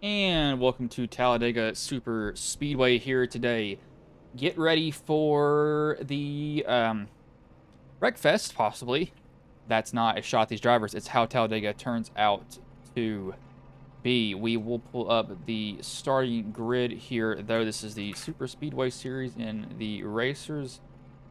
And welcome to Talladega Super Speedway here today. Get ready for the Wreckfest, possibly. That's not a shot at these drivers. It's how Talladega turns out to be. We will pull up the starting grid here, though. This is the Super Speedway Series in the Racers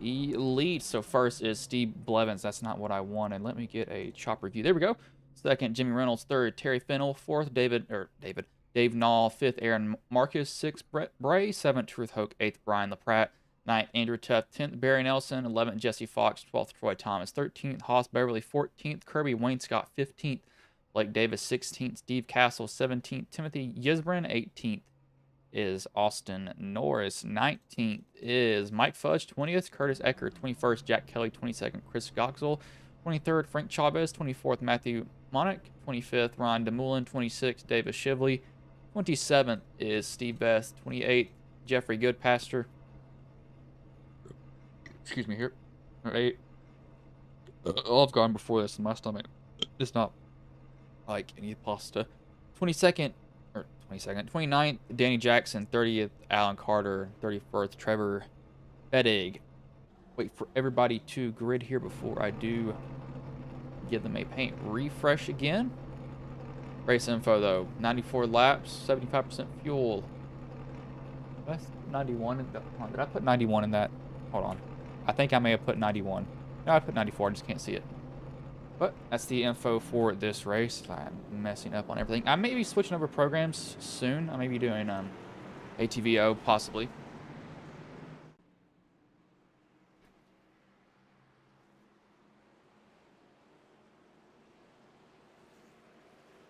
Elite. So first is Steve Blevins. That's not what I wanted. Let me get a chop review. There we go. Second, Jimmy Reynolds. Third, Terry Fennell. Fourth, Dave Nall. Fifth, Aaron Marcus. Sixth, Brett Bray. Seventh, Truth Hoke. Eighth, Brian LaPratt. Ninth, Andrew Tuff. 10th, Barry Nelson. 11th, Jesse Fox. 12th, Troy Thomas. 13th, Haas Beverly. 14th, Kirby Wayne Scott. 15th, Blake Davis. 16th, Steve Castle. 17th, Timothy Yisbrin. 18th is Austin Norris. 19th is Mike Fudge. 20th, Curtis Eckert. 21st, Jack Kelly. 22nd, Chris Goxel. 23rd, Frank Chavez. 24th, Matthew Monick. 25th, Ryan DeMullen. 26th, Davis Shively. 27th is Steve Best. 28th, Jeffrey Goodpaster. Excuse me here. All right. I've gone before this in my stomach. It's not like any pasta. 29th, Danny Jackson. 30th, Alan Carter. 31st, Trevor Fedig. Wait for everybody to grid here before I do give them a paint refresh again. Race info though, 94 laps, 75% fuel. That's 91 in the, did I put 91 in that? Hold on. I think I may have put 91. No, I put 94, I just can't see it. But that's the info for this race. I'm messing up on everything. I may be switching over programs soon. I may be doing ATVO possibly.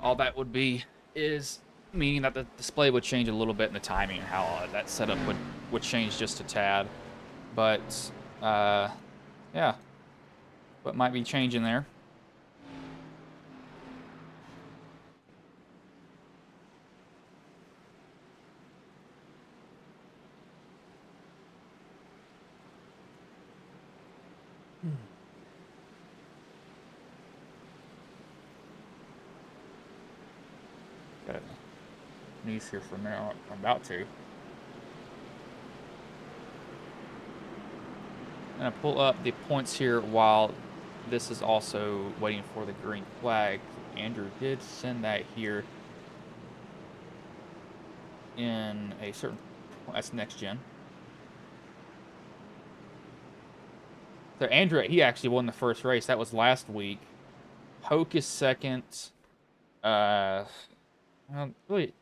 All that would be is meaning that the display would change a little bit in the timing and how that setup would change just a tad. But yeah, what might be changing there. Got it. News here for a minute. I'm about to. I'm gonna pull up the points here while this is also waiting for the green flag. Andrew did send that here in a certain. That's next gen. So Andrew, he actually won the first race. That was last week. Hoke is second. Really,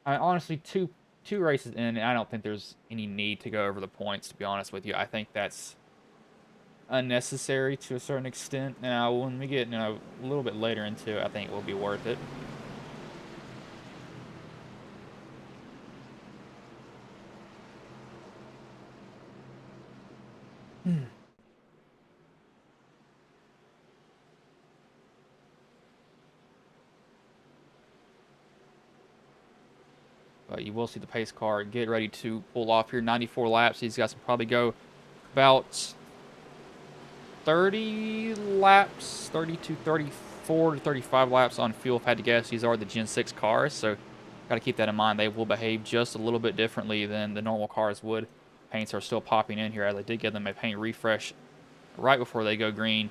honestly, two races in, and I don't think there's any need to go over the points, to be honest with you. I think that's unnecessary to a certain extent. Now, when we get a little bit later into it, I think it will be worth it. But you will see the pace car get ready to pull off here. 94 laps. These guys will probably go about 30 laps, 30 to 34 to 35 laps on fuel. If I had to guess, these are the Gen 6 cars, so got to keep that in mind. They will behave just a little bit differently than the normal cars would. Paints are still popping in here as I did give them a paint refresh right before they go green.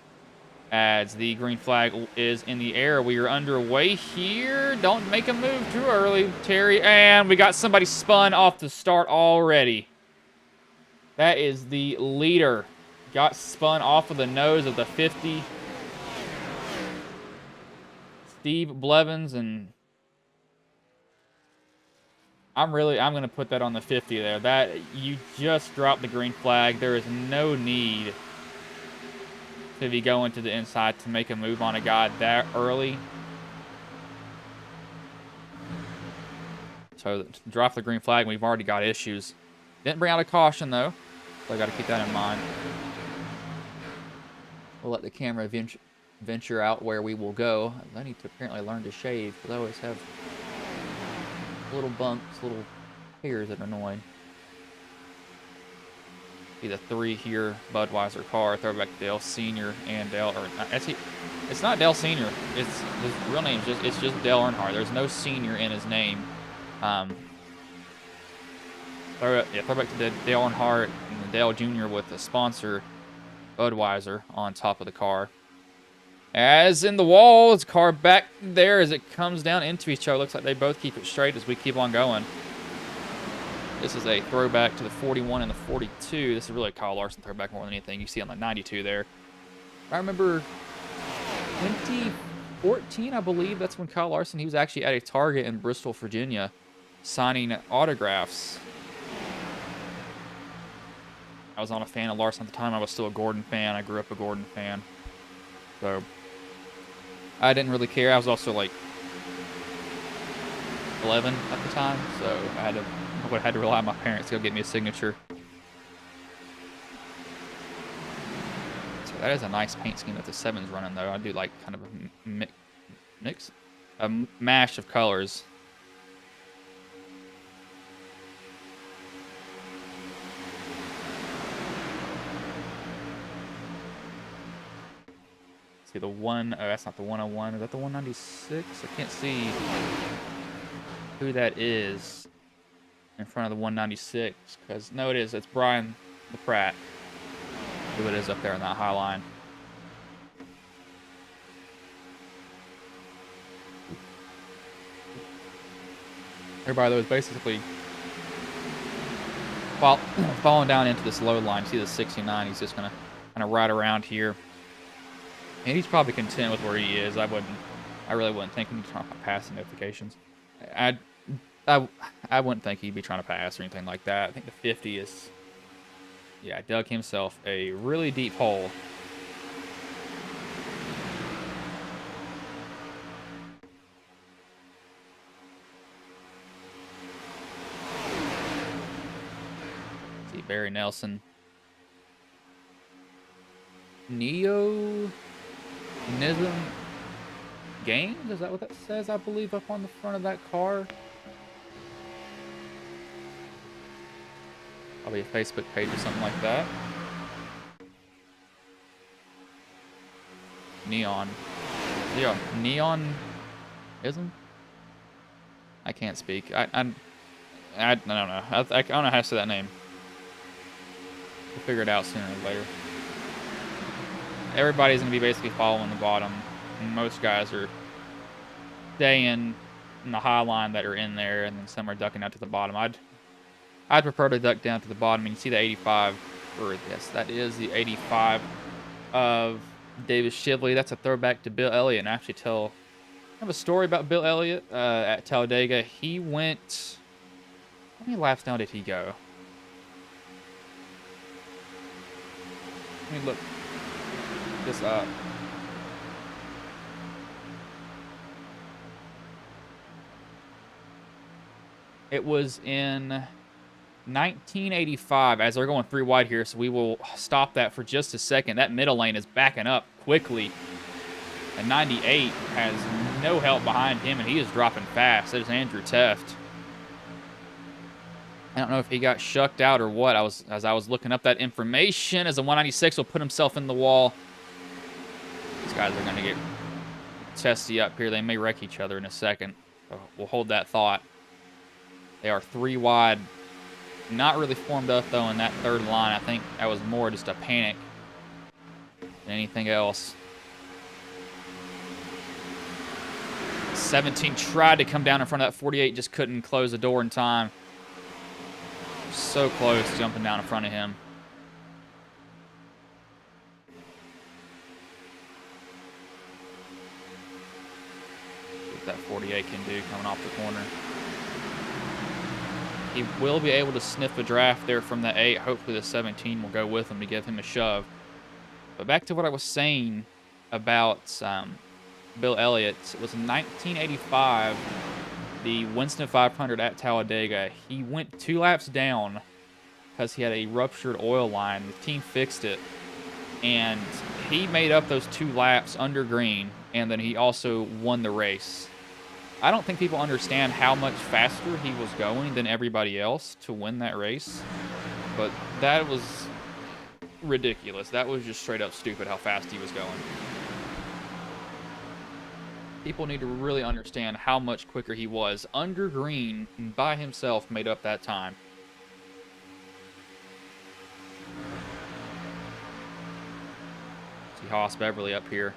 As the green flag is in the air. We are underway here. Don't make a move too early, Terry. And we got somebody spun off the start already. That is the leader. Got spun off of the nose of the 50. Steve Blevins, and I'm going to put that on the 50 there. That you just dropped the green flag. There is no need to be going to the inside to make a move on a guy that early. So drop the green flag, and we've already got issues. Didn't bring out a caution though, so I got to keep that in mind. We'll let the camera venture out where we will go. I need to apparently learn to shave because I always have little bumps, little hairs that are annoying. See the 3 here, Budweiser car, throwback to Dale Sr. and Dale, or actually, it's not Dale Sr. It's his real name. It's just Dale Earnhardt. There's no senior in his name. Throwback to Dale Earnhardt and Dale Jr. with the sponsor Budweiser on top of the car. As in the wall, his car back there as it comes down into each other. Looks like they both keep it straight as we keep on going. This is a throwback to the 41 and the 42. This is really a Kyle Larson throwback more than anything. You see on the 92 there. I remember 2014, I believe. That's when Kyle Larson, he was actually at a Target in Bristol, Virginia, signing autographs. I was not a fan of Larson at the time. I was still a Gordon fan. I grew up a Gordon fan. So I didn't really care. I was also like 11 at the time, so I would have had to rely on my parents to go get me a signature. So that is a nice paint scheme that the 7's running, though. I do like kind of a mash of colors. See the one, oh, that's not the 101. Is that the 196? I can't see who that is in front of the 196, because no, it is. It's Brian the Pratt, who it is up there in that high line. Everybody that was basically falling down into this low line. See the 69. He's just gonna kind of ride around here. And he's probably content with where he is. I really wouldn't think he'd be trying to pass the notifications. I wouldn't think he'd be trying to pass or anything like that. I think the 50 is, yeah, dug himself a really deep hole. See Barry Nelson. Neonism Games? Is that what that says? I believe up on the front of that car. Probably a Facebook page or something like that. Neonism? I can't speak. I don't know. I don't know how to say that name. We'll figure it out sooner or later. Everybody's going to be basically following the bottom. And most guys are staying in the high line that are in there, and then some are ducking out to the bottom. I'd prefer to duck down to the bottom. And you see the 85, or yes, that is the 85 of Davis Shively. That's a throwback to Bill Elliott. And I actually I have a story about Bill Elliott at Talladega. He went, how many laps down did he go? Let me look this up. It was in 1985, as they're going 3 wide here, so we will stop that for just a second. That middle lane is backing up quickly. And 98 has no help behind him, and he is dropping fast. There's Andrew Teft. I don't know if he got shucked out or what. As I was looking up that information, as the 196 will put himself in the wall. These guys are going to get testy up here. They may wreck each other in a second. So we'll hold that thought. They are 3 wide. Not really formed up, though, in that third line. I think that was more just a panic than anything else. 17 tried to come down in front of that 48, just couldn't close the door in time. So close jumping down in front of him. See what that 48 can do coming off the corner. He will be able to sniff a draft there from the 8. Hopefully the 17 will go with him to give him a shove. But back to what I was saying about Bill Elliott. It was in 1985, the Winston 500 at Talladega. He went 2 laps down because he had a ruptured oil line. The team fixed it. And he made up those 2 laps under green, and then he also won the race. I don't think people understand how much faster he was going than everybody else to win that race. But that was ridiculous. That was just straight up stupid how fast he was going. People need to really understand how much quicker he was. Under green, by himself, made up that time. See Haas Beverly up here.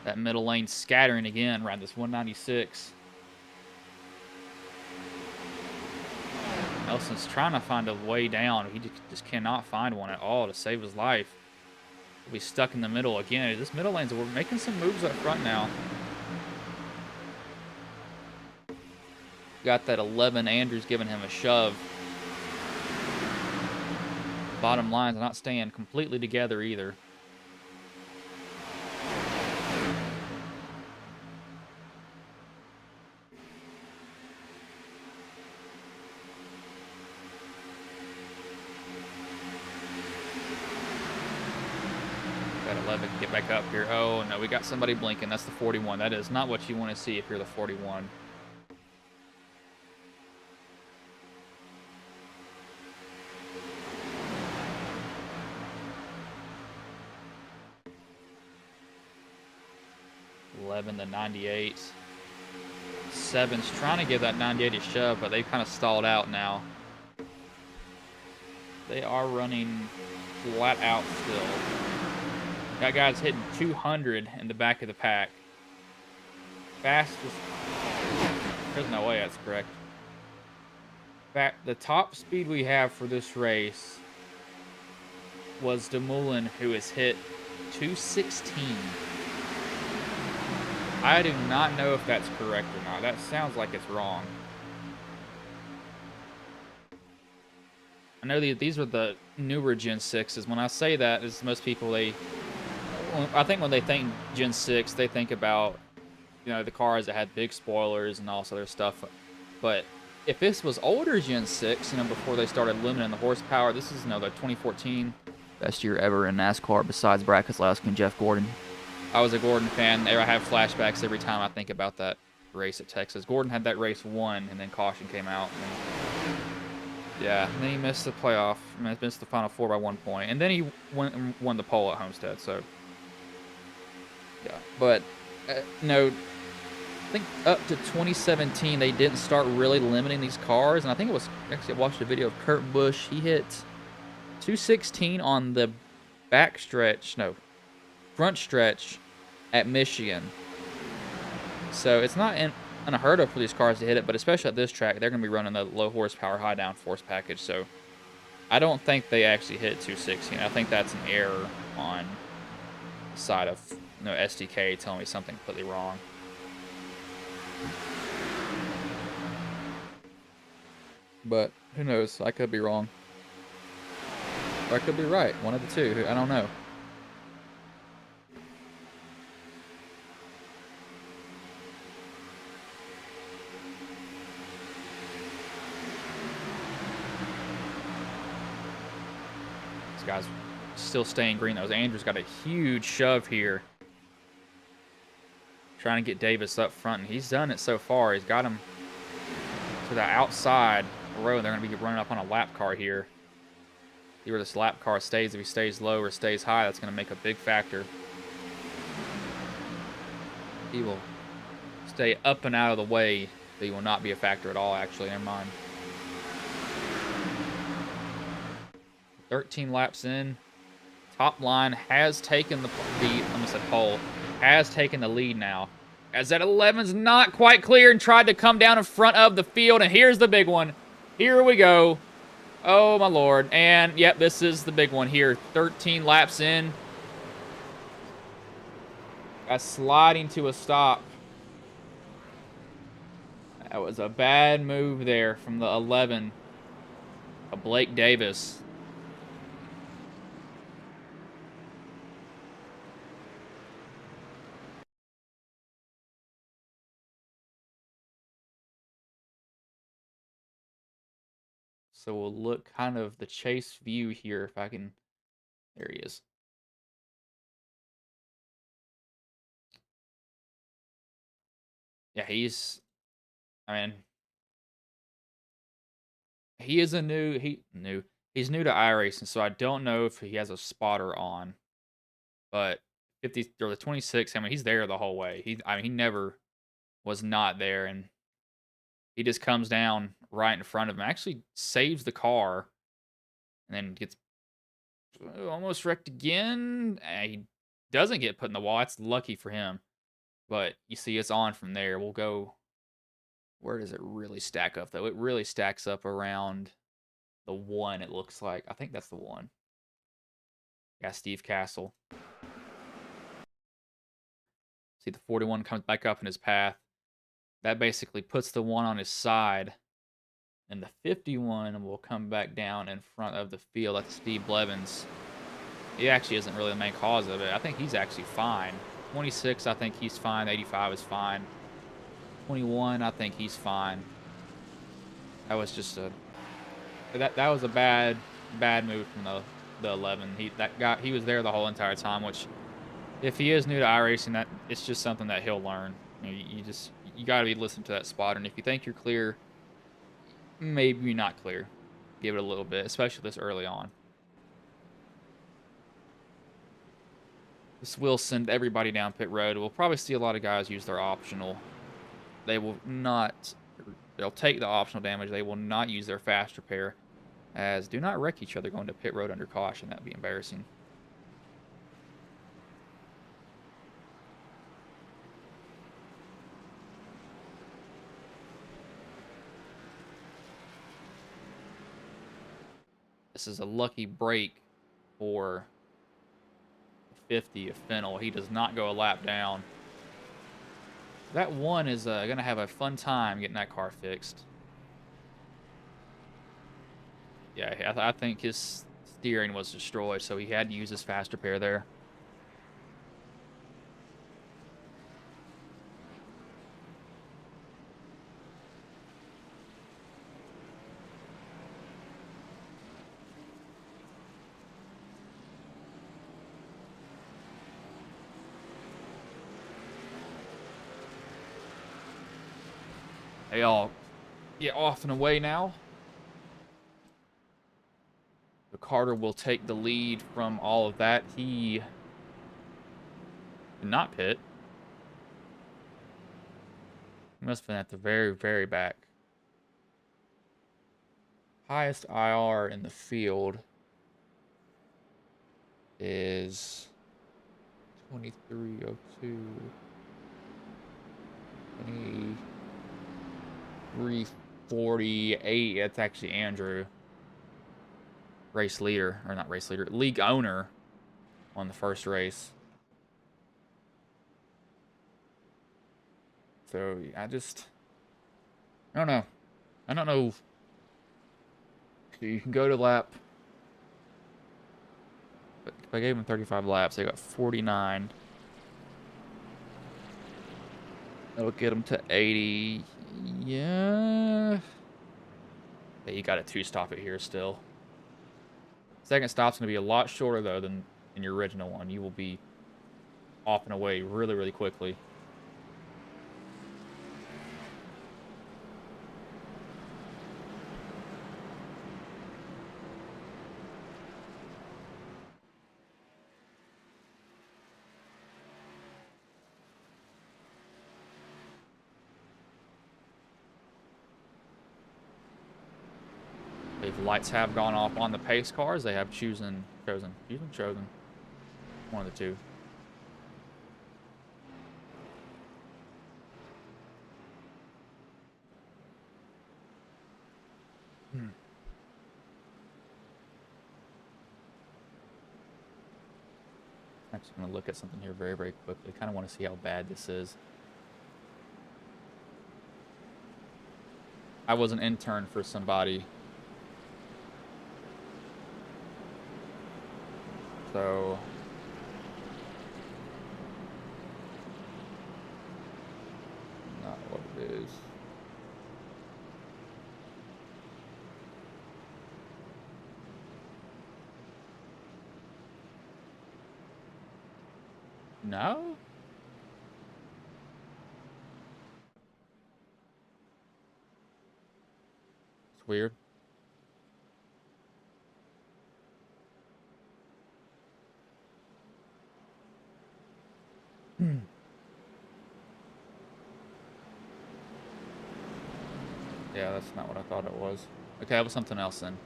That middle lane scattering again around this 196. Nelson's trying to find a way down. He just cannot find one at all to save his life. He'll be stuck in the middle again. This middle lane's, we're making some moves up front now. Got that 11. Andrews giving him a shove. Bottom line's not staying completely together either. Got 11, get back up here. Oh, no, we got somebody blinking. That's the 41. That is not what you want to see if you're the 41. The 98. 7's trying to give that 98 a shove, but they've kind of stalled out now. They are running flat out still. Got guys hitting 200 in the back of the pack. Fastest. There's no way that's correct. In fact, the top speed we have for this race was Dumoulin, who has hit 216. I do not know if that's correct or not. That sounds like it's wrong. I know these are the newer Gen 6s. When I say that, is most people, I think when they think Gen 6, they think about, you know, the cars that had big spoilers and all this other stuff. But if this was older Gen 6, you know, before they started limiting the horsepower, this is, you know, the 2014 best year ever in NASCAR besides Brad Keselowski and Jeff Gordon. I was a Gordon fan. I have flashbacks every time I think about that race at Texas. Gordon had that race won, and then caution came out. And, yeah, and then he missed the playoff. I mean, missed the Final Four by 1 point. And then he won the pole at Homestead, so... yeah, but, no, I think up to 2017, they didn't start really limiting these cars. And I think it was... actually, I watched a video of Kurt Busch. He hit 216 on the front stretch at Michigan. So it's not unheard of for these cars to hit it, but especially at this track, they're going to be running the low horsepower, high downforce package. So I don't think they actually hit 216. I think that's an error on the side of, you know, SDK telling me something completely wrong. But who knows? I could be wrong. Or I could be right. One of the two. I don't know. Guys still staying green. Those Andrews got a huge shove here, trying to get Davis up front, and he's done it so far. He's got him to the outside row. They're going to be running up on a lap car here. See where this lap car stays. If he stays low or stays high, that's going to make a big factor. He will stay up and out of the way, but he will not be a factor at all, actually. Never mind. 13 laps in. Top line has taken the lead. I almost said pole. Has taken the lead now. As that 11's not quite clear and tried to come down in front of the field. And here's the big one. Here we go. Oh, my Lord. And, yep, this is the big one here. 13 laps in. Sliding to a stop. That was a bad move there from the 11. Blake Davis. So we'll look kind of the chase view here if I can. There he is. Yeah, he is a new, He's new to iRacing, so I don't know if he has a spotter on. But 50 or the 26, I mean, he's there the whole way. I mean, he never was not there, and he just comes down right in front of him. Actually, saves the car, and then gets almost wrecked again. He doesn't get put in the wall. That's lucky for him. But you see, it's on from there. We'll go. Where does it really stack up, though? It really stacks up around the one, it looks like. I think that's the one. Yeah, Steve Castle. See, the 41 comes back up in his path. That basically puts the one on his side. And the 51 will come back down in front of the field. That's Steve Blevins. He actually isn't really the main cause of it. I think he's actually fine. 26, I think he's fine. 85 is fine. 21, I think he's fine. That was just a that was a bad move from the 11. He was there the whole entire time, which if he is new to iRacing, that it's just something that he'll learn. You got to be listening to that spotter, and if you think you're clear, maybe you're not clear. Give it a little bit, especially this early on. This will send everybody down pit road. We'll probably see a lot of guys use their optional. They will not. They'll take the optional damage. They will not use their fast repair. As do not wreck each other going to pit road under caution. That'd be embarrassing. This is a lucky break for 50 of Fennel. He does not go a lap down. That one is going to have a fun time getting that car fixed. Yeah, I think his steering was destroyed, so he had to use his fast repair there. They all get off and away now. So Carter will take the lead from all of that. He did not pit. He must have been at the very, very back. Highest IR in the field is 2302. 2348. That's actually Andrew. Race leader, or not race leader, league owner on the first race. So I don't know. I don't know. So you can go to lap. But if I gave him 35 laps, they got 49. That'll get him to 80. Yeah. You got a 2-stop it here still. Second stop's going to be a lot shorter, though, than in your original one. You will be off and away really, really quickly. Lights have gone off on the pace cars. They have chosen. One of the two. I'm just going to look at something here very, very quickly. I kind of want to see how bad this is. I was an intern for somebody. So not what it is. No? It's weird. Yeah, that's not what I thought it was. Okay, that was something else then.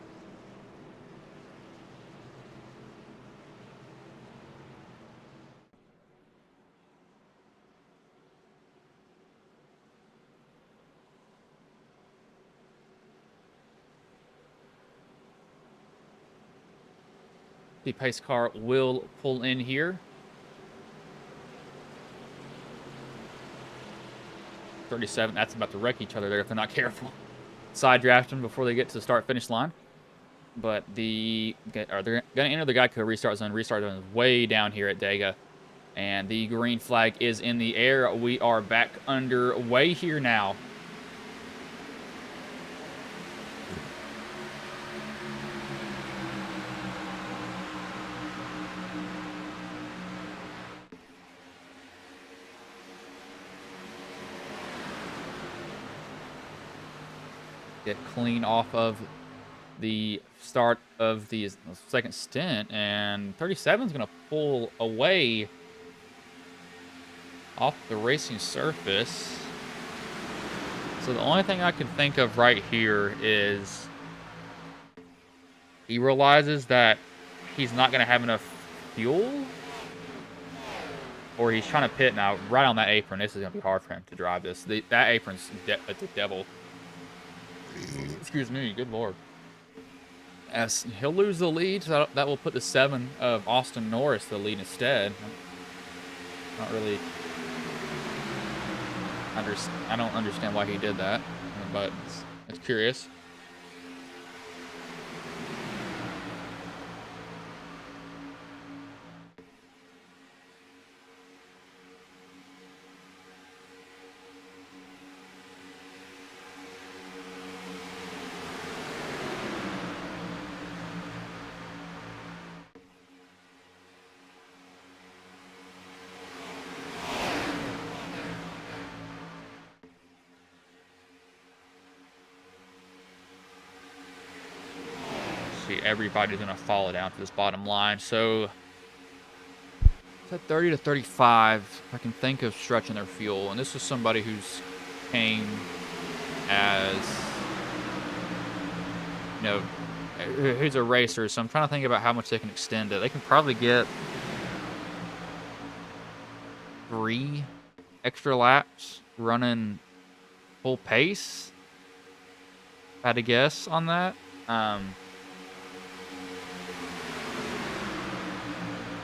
The pace car will pull in here. 37, that's about to wreck each other there if they're not careful. Side drafting before they get to the start-finish line. But they're going to enter the Geico restart zone. Restart zone is way down here at Dega. And the green flag is in the air. We are back underway here now. Get clean off of the start of the second stint, and 37 is going to pull away off the racing surface. So the only thing I can think of right here is he realizes that he's not going to have enough fuel, or he's trying to pit now. Right on that apron, this is going to be hard for him to drive this. That apron's the devil. Excuse me, good lord. As he'll lose the lead, so that will put the 7 of Austin Norris the lead instead. Not really. I don't understand why he did that, but it's curious. Everybody's going to follow down to this bottom line. So it's at 30 to 35. If I can think of stretching their fuel. And this is somebody who's came as, you know, who's a racer. So I'm trying to think about how much they can extend it. They can probably get 3 extra laps running full pace. If I had to guess on that.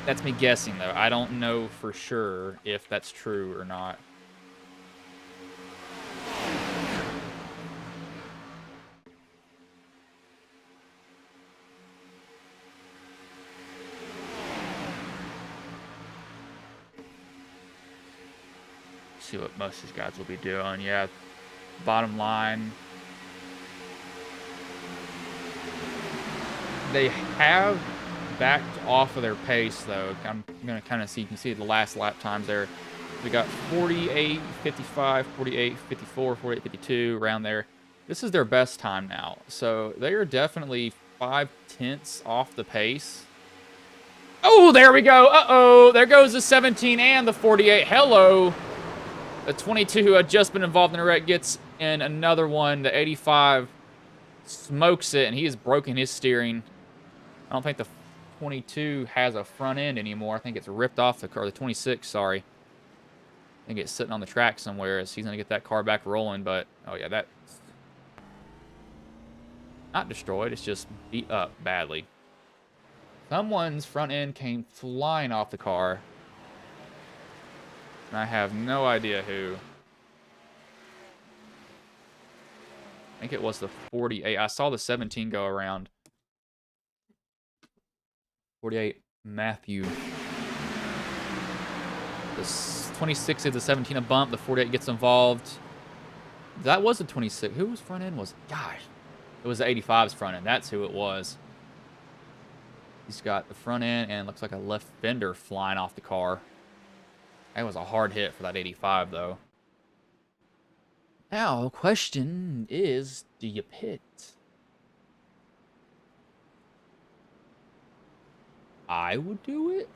That's me guessing, though. I don't know for sure if that's true or not. See what most of these guys will be doing. Yeah, bottom line. They have backed off of their pace, though. I'm going to kind of see, you can see the last lap times there. We got 48.55, 48.54, 48.52, around there. This is their best time now. So they are definitely 5/10 off the pace. Oh, there we go. Uh-oh. There goes the 17 and the 48. Hello. The 22 who had just been involved in a wreck gets in another one. The 85 smokes it, and he has broken his steering. I don't think the 22 has a front end anymore. I think it's ripped off the car. The 26, sorry. I think it's sitting on the track somewhere as he's going to get that car back rolling. But, oh yeah, that's not destroyed. It's just beat up badly. Someone's front end came flying off the car. And I have no idea who. I think it was the 48. I saw the 17 go around. 48, Matthew. The 26 is the 17 a bump. The 48 gets involved. That was the 26. Whose front end was it? Gosh. It was the 85's front end. That's who it was. He's got the front end and looks like a left fender flying off the car. That was a hard hit for that 85, though. Now, question is, do you pit? I would do it.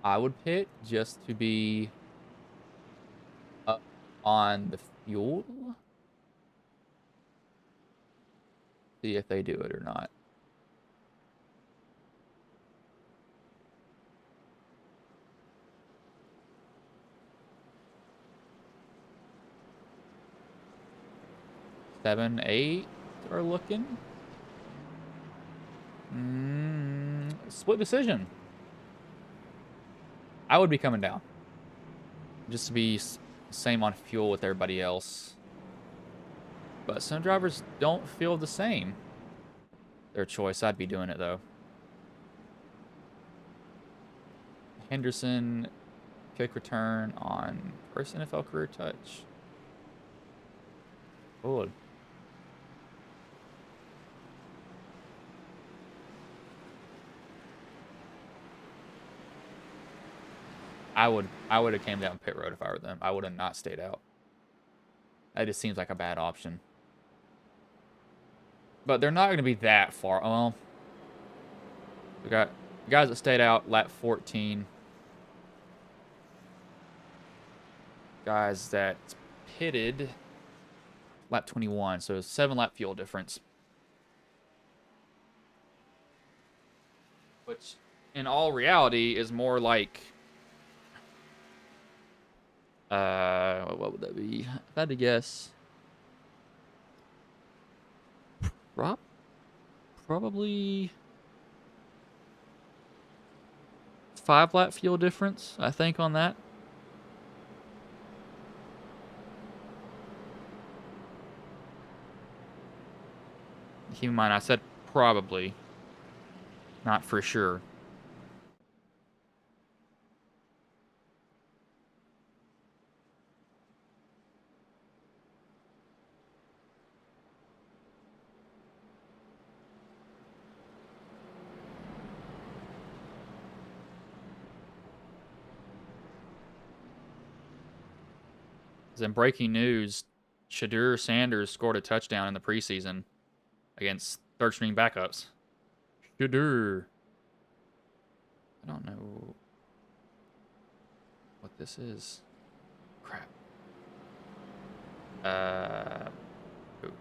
I would pit just to be up on the fuel. See if they do it or not. Seven, 8 are looking. Split decision. I would be coming down. Just to be same on fuel with everybody else. But some drivers don't feel the same. Their choice. I'd be doing it, though. Henderson, kick return on first NFL career touch. Good. I would have came down pit road if I were them. I would have not stayed out. That just seems like a bad option. But they're not going to be that far. Well, we got guys that stayed out lap 14. Guys that pitted lap 21. So 7 lap fuel difference. Which, in all reality, is more like... what would that be? If I had to guess... Probably 5 lap fuel difference, I think, on that. Keep in mind, I said probably, not for sure. In breaking news, Shadur Sanders scored a touchdown in the preseason against third-string backups. Shadur. I don't know what this is. Crap. Ooh.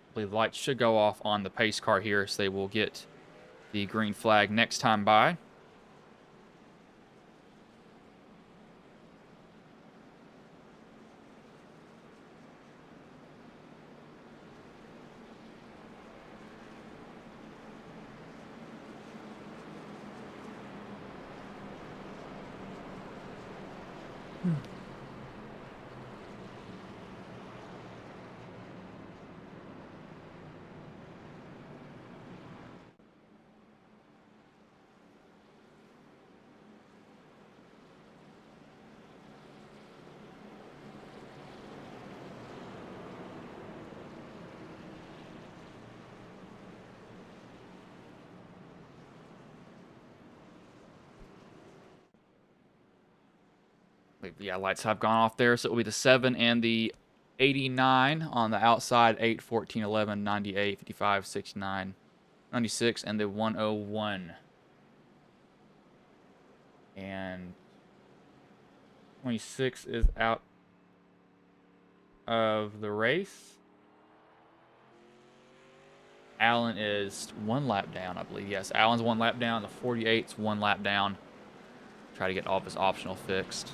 I believe the lights should go off on the pace car here, so they will get the green flag next time by. Yeah, lights have gone off there, so it will be the 7 and the 89 on the outside, 8, 14, 11, 98, 55, 69, 96, and the 101. And 26 is out of the race. Allen is 1 lap down, I believe. Yes, Allen's 1 lap down. The 48's 1 lap down. Try to get all of his optional fixed.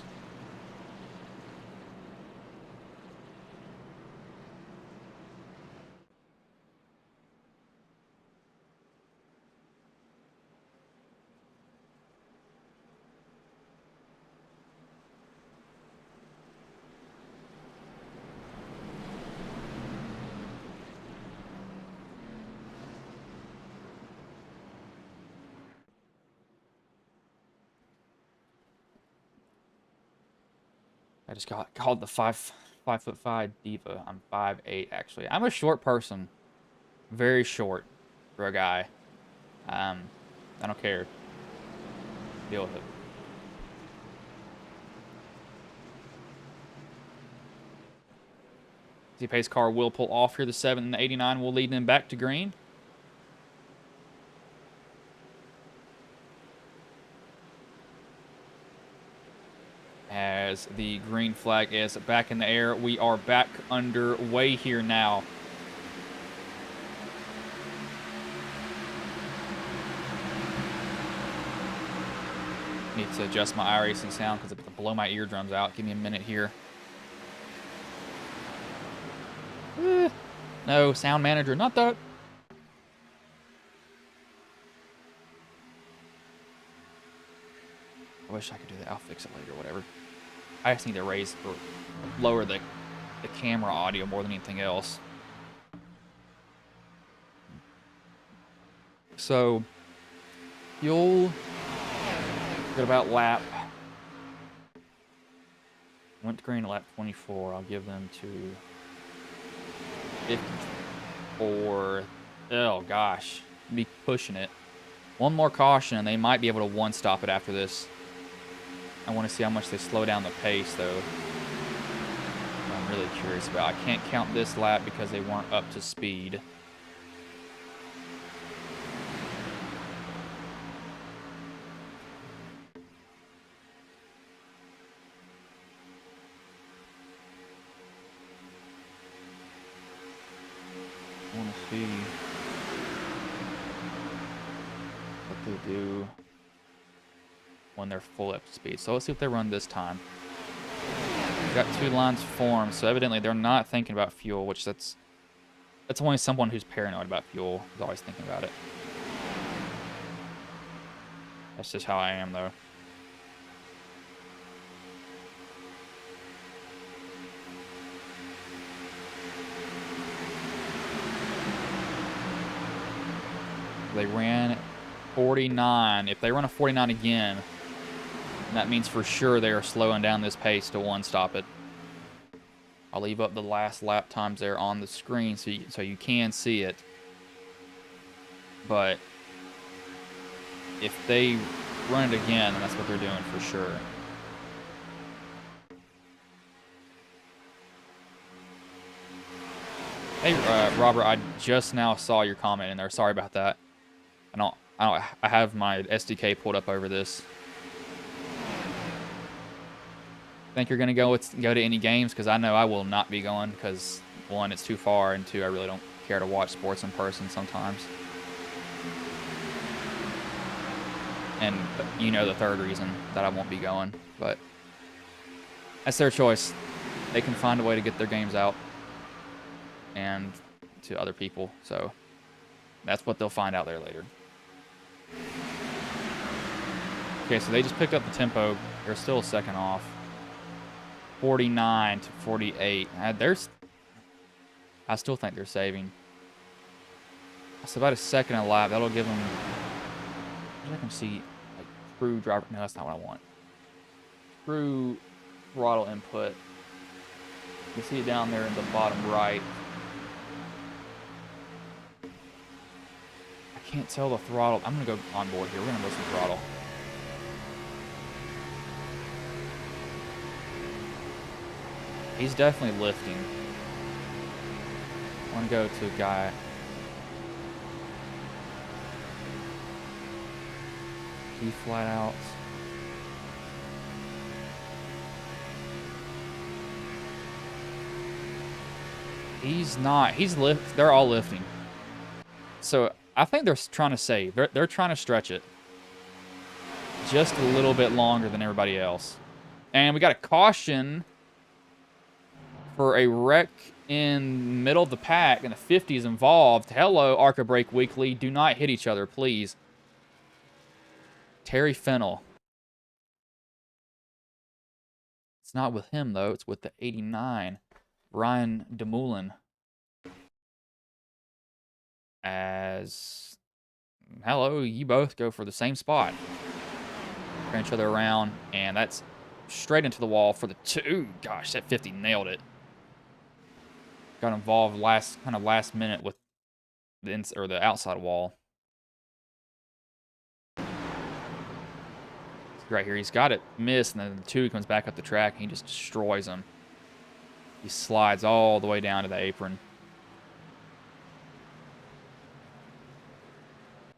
I just got called the 5'5" diva. I'm 5'8" actually. I'm a short person, very short for a guy. I don't care. Deal with it. Z-Pace car will pull off here. The 7 and the 89 will lead them back to green. As the green flag is back in the air, we are back underway here now. Need to adjust my iRacing sound because it's going to blow my eardrums out. Give me a minute here. No, sound manager, not that. I wish I could do that. I'll fix it later, whatever. I just need to raise or lower the camera audio more than anything else. So, you'll get about lap. Went to green at lap 24. I'll give them to 54. Oh, gosh. Be pushing it. One more caution, and they might be able to one-stop it after this. I want to see how much they slow down the pace, though. I'm really curious about. I can't count this lap because they weren't up to speed. I want to see what they do when they're full up to speed. So let's see if they run this time. We've got two lines formed, so evidently they're not thinking about fuel, which that's only someone who's paranoid about fuel is always thinking about it. That's just how I am, though. They ran 49. If they run a 49 again, that means for sure they are slowing down this pace to one-stop it. I'll leave up the last lap times there on the screen so you can see it. But if they run it again, then that's what they're doing for sure. Hey, Robert, I just now saw your comment in there. Sorry about that. I have my SDK pulled up over this. Think you're gonna go to any games? Because I know I will not be going. Because one, it's too far, and two, I really don't care to watch sports in person sometimes. And you know the third reason that I won't be going, but that's their choice. They can find a way to get their games out and to other people. So that's what they'll find out there later. Okay, so they just picked up the tempo. They're still a second off. 49 to 48. I still think they're saving. It's about a second a lap. That'll give them... I can see like true driver... No, that's not what I want. True throttle input. You see it down there in the bottom right. I can't tell the throttle. I'm going to go on board here. We're going to listen to throttle. He's definitely lifting. I want to go to a guy. He flat out. He's not. He's lift. They're all lifting. So I think they're trying to save. They're trying to stretch it just a little bit longer than everybody else. And we got a caution for a wreck in middle of the pack, and the 50s involved. Hello, Arca Break Weekly. Do not hit each other, please. Terry Fennell. It's not with him, though. It's with the 89. Ryan DeMoulin. As... Hello, you both go for the same spot. Turn each other around, and that's straight into the wall for the two. Gosh, that 50 nailed it. Got involved last minute with the outside wall. Right here, he's got it missed, and then the two comes back up the track, and he just destroys him. He slides all the way down to the apron.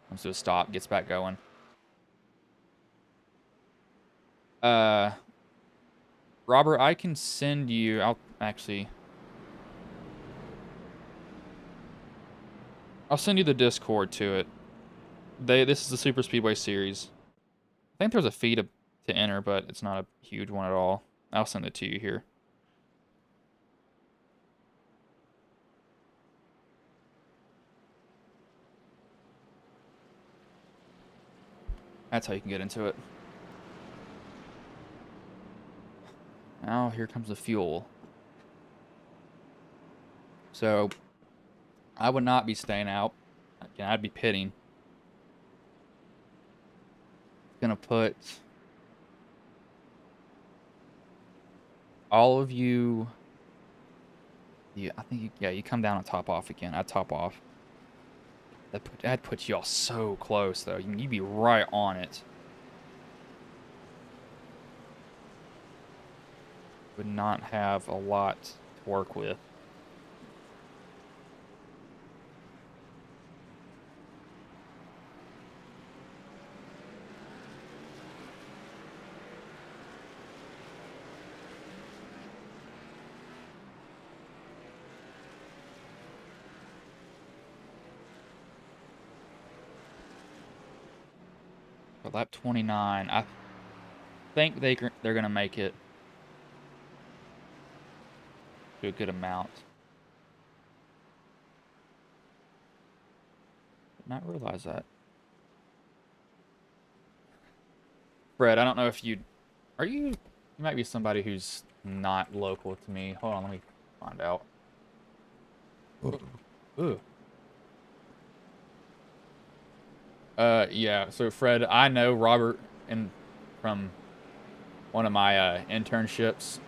Comes to a stop, gets back going. Robert, I can send you... I'll send you the Discord to it. This is the Super Speedway series. I think there's a fee to enter, but it's not a huge one at all. I'll send it to you here. That's how you can get into it. Now, here comes the fuel. So, I would not be staying out. Again, I'd be pitting. Gonna put all of you... Yeah, I think you come down and top off again. I'd top off. That'd put you all so close, though. You'd be right on it. Would not have a lot to work with. But lap 29, I think they're gonna make it to a good amount. Did not realize that. Fred, I don't know if you might be somebody who's not local to me. Hold on, let me find out. Ooh. Yeah, so Fred, I know Robert from one of my internships.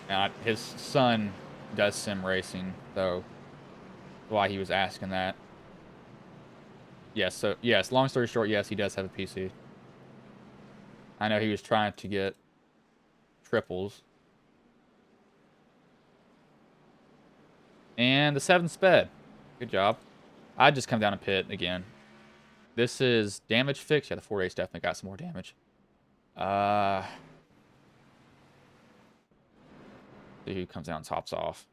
And his son does sim racing, so why he was asking that. Yes, so yes, long story short, yes, he does have a PC. I know he was trying to get triples. And the 7 sped. Good job. I'd just come down and pit again. This is damage fix. Yeah, the 4A's definitely got some more damage. See who comes down and tops off.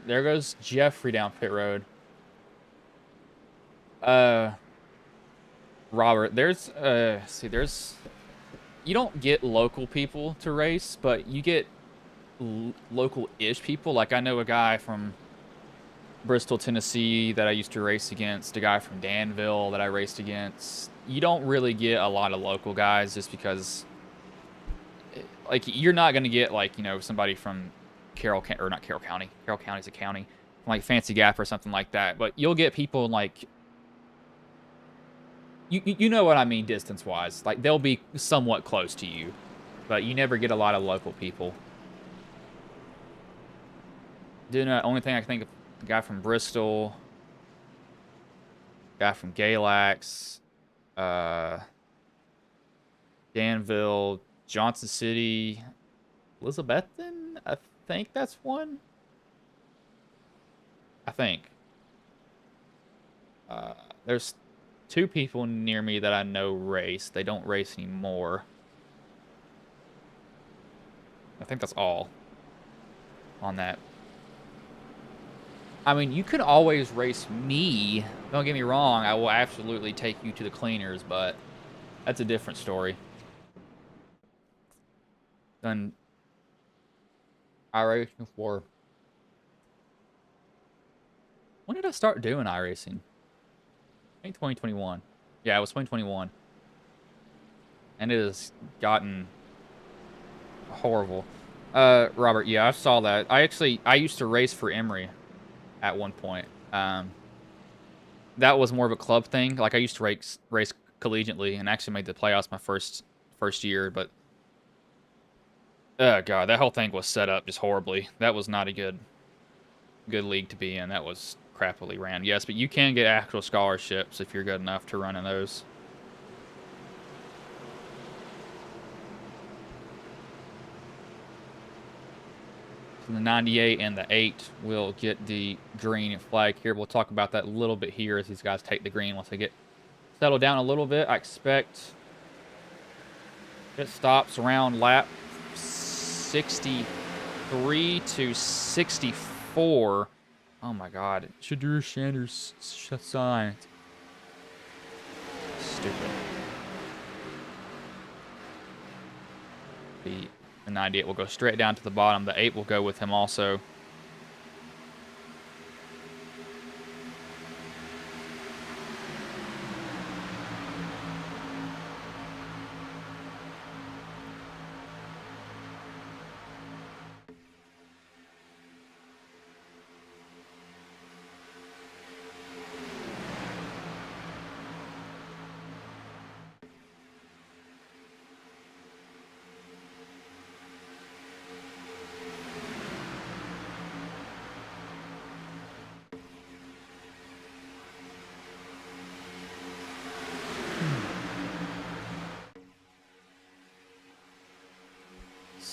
There goes Jeffrey down pit road. Robert, you don't get local people to race, but you get local-ish people. Like, I know a guy from Bristol, Tennessee that I used to race against, a guy from Danville that I raced against. You don't really get a lot of local guys just because, like, you're not going to get, like, you know, somebody from Carroll County. Carroll County's a county. Like Fancy Gap or something like that. But you'll get people like... You know what I mean distance-wise. Like, they'll be somewhat close to you. But you never get a lot of local people. Only thing I can think of, the guy from Bristol. Guy from Galax. Danville. Johnson City. Elizabethton? I think that's one. I think. There's 2 people near me that I know race. They don't race anymore. I think that's all on that. I mean, you can always race me. Don't get me wrong. I will absolutely take you to the cleaners, but that's a different story. Done iRacing for... When did I start doing iRacing? I think 2021. Yeah, it was 2021. And it has gotten horrible. Robert, yeah, I saw that. I used to race for Emory at one point. that was more of a club thing. Like I used to race collegiately and actually made the playoffs my first year, but oh god, that whole thing was set up just horribly. That was not a good league to be in. That was crappily ran. Yes, but you can get actual scholarships if you're good enough to run in those. The 98 and the 8 will get the green flag here. We'll talk about that a little bit here as these guys take the green once they get settled down a little bit. I expect it stops around lap 63 to 64. Oh my god. Shadur Sanders sign. Stupid. The 98 will go straight down to the bottom. The 8 will go with him also.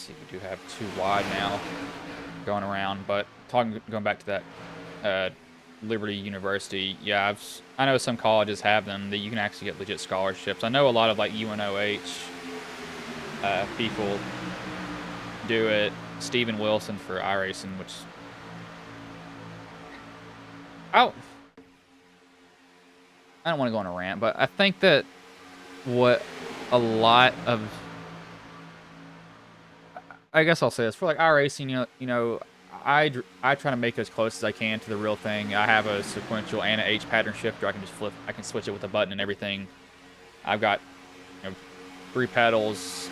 We do have 2 wide now going around, but going back to that Liberty University, yeah, I know some colleges have them that you can actually get legit scholarships. I know a lot of like UNOH people do it. Steven Wilson for iRacing, which I don't want to go on a rant, but I think that what a lot of, I guess I'll say this for like iRacing, I try to make it as close as I can to the real thing. I have a sequential and an H pattern shifter. I can just flip. I can switch it with a button and everything. I've got 3 pedals,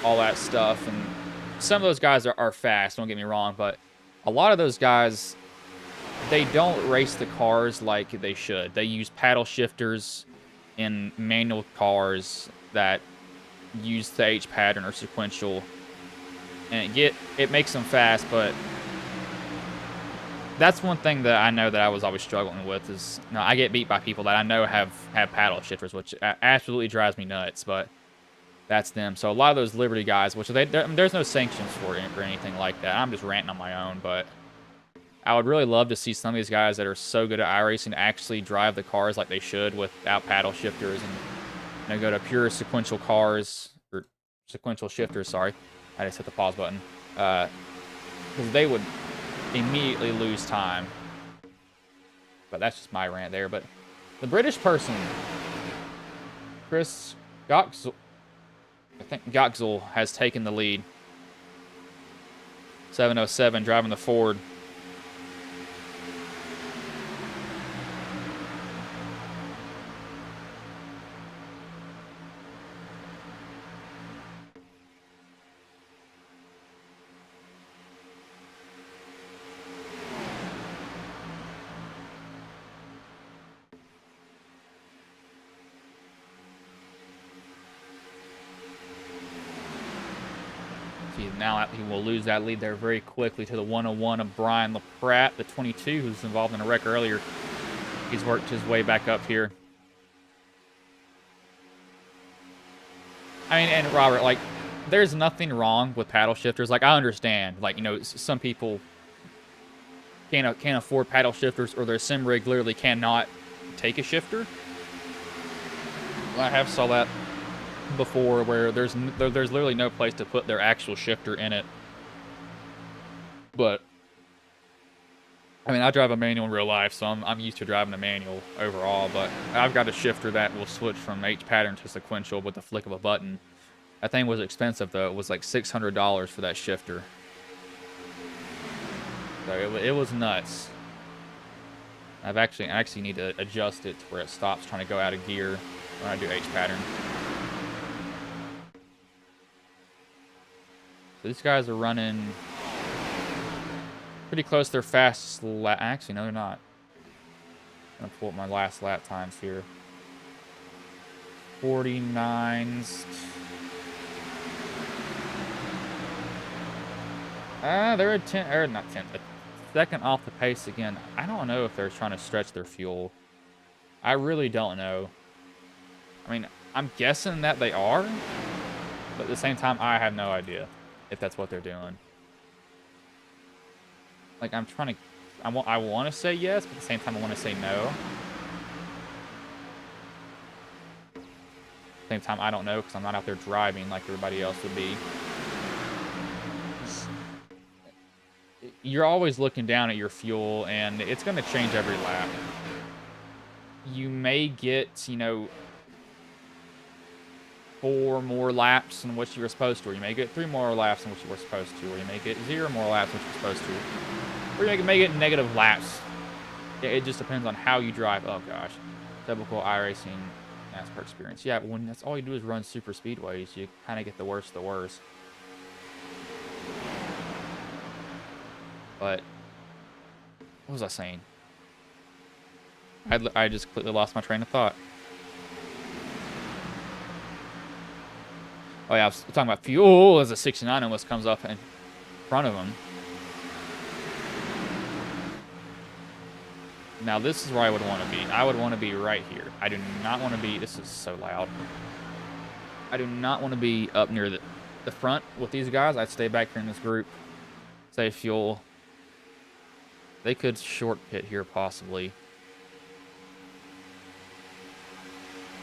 all that stuff, and some of those guys are fast. Don't get me wrong, but a lot of those guys, they don't race the cars like they should. They use paddle shifters in manual cars that use the H pattern or sequential. And it makes them fast, but that's one thing that I know that I was always struggling with is, I get beat by people that I know have paddle shifters, which absolutely drives me nuts, but that's them. So a lot of those Liberty guys, which there's no sanctions for it or anything like that. I'm just ranting on my own, but I would really love to see some of these guys that are so good at iRacing actually drive the cars like they should without paddle shifters and go to pure sequential cars, or sequential shifters, sorry. I just hit the pause button. Because they would immediately lose time. But that's just my rant there. But the British person, Chris Goxel, I think Goxel has taken the lead. 707 driving the Ford. Now he will lose that lead there very quickly to the 101 of Brian LaPratt, the 22, who's involved in a wreck earlier. He's worked his way back up here. I mean, and Robert, like, there's nothing wrong with paddle shifters. Like, I understand. Like, some people can't afford paddle shifters, or their sim rig literally cannot take a shifter. I have saw that before where there's literally no place to put their actual shifter in it. But I mean, I drive a manual in real life, so I'm used to driving a manual overall, but I've got a shifter that will switch from H pattern to sequential with the flick of a button. That thing was expensive though. It was like $600 for that shifter. So it was nuts. I actually need to adjust it to where it stops trying to go out of gear when I do H pattern. So these guys are running pretty close to their fastest lap. Actually, no, they're not. I'm gonna pull up my last lap times here. 49s. They're a 10, or not 10, a second off the pace again. I don't know if they're trying to stretch their fuel. I really don't know. I mean, I'm guessing that they are, but at the same time, I have no idea if that's what they're doing. Like, I'm trying to, I want to say yes, but at the same time, I want to say no. At the same time, I don't know because I'm not out there driving like everybody else would be. You're always looking down at your fuel, and it's going to change every lap. You may get, you know, 4 more laps than what you were supposed to, or you may get 3 more laps than what you were supposed to, or you may get 0 more laps than what you're supposed to, or you may get negative laps. It just depends on how you drive. Oh gosh, typical iRacing NASCAR experience. Yeah, when that's all you do is run super speedways, you kind of get the worst of the worst. But what was I saying? I just completely lost my train of thought. Oh yeah, I was talking about fuel as a 69 almost comes up in front of him. Now this is where I would want to be. I would want to be right here. I do not want to be, this is so loud. I do not want to be up near the front with these guys. I'd stay back here in this group. Save fuel. They could short pit here possibly.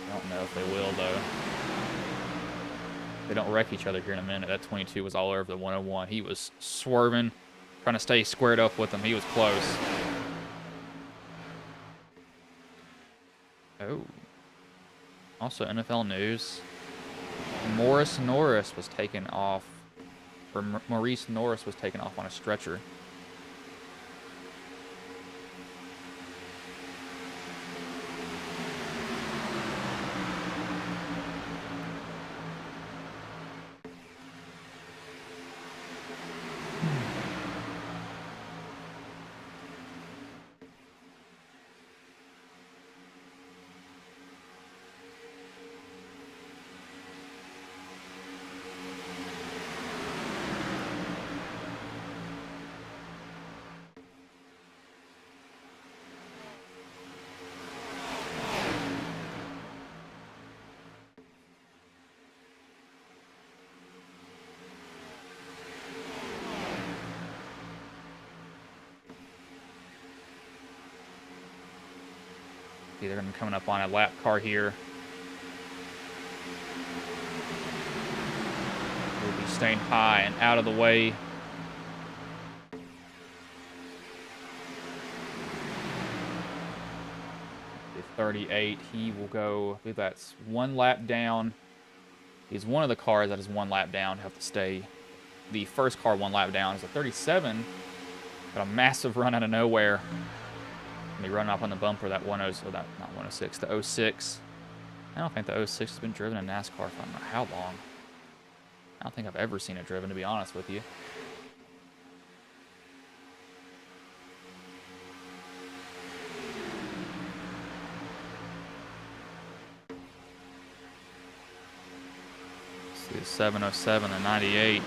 I don't know if they will though. They don't wreck each other here in a minute. That 22 was all over the 101. He was swerving, trying to stay squared up with him. He was close. Oh. Also, NFL news. Maurice Norris was taken off, or Maurice Norris was taken off on a stretcher. They're going to be coming up on a lap car here. We'll be staying high and out of the way. The 38, he will go, I believe that's 1 lap down. He's one of the cars that is 1 lap down, have to stay. The first car 1 lap down is a 37. Got a massive run out of nowhere. Be running off on the bumper that 10, so that not 106, the 06. I don't think the 06 has been driven in NASCAR for I don't know how long. I don't think I've ever seen it driven, to be honest with you. See the 707, the 98.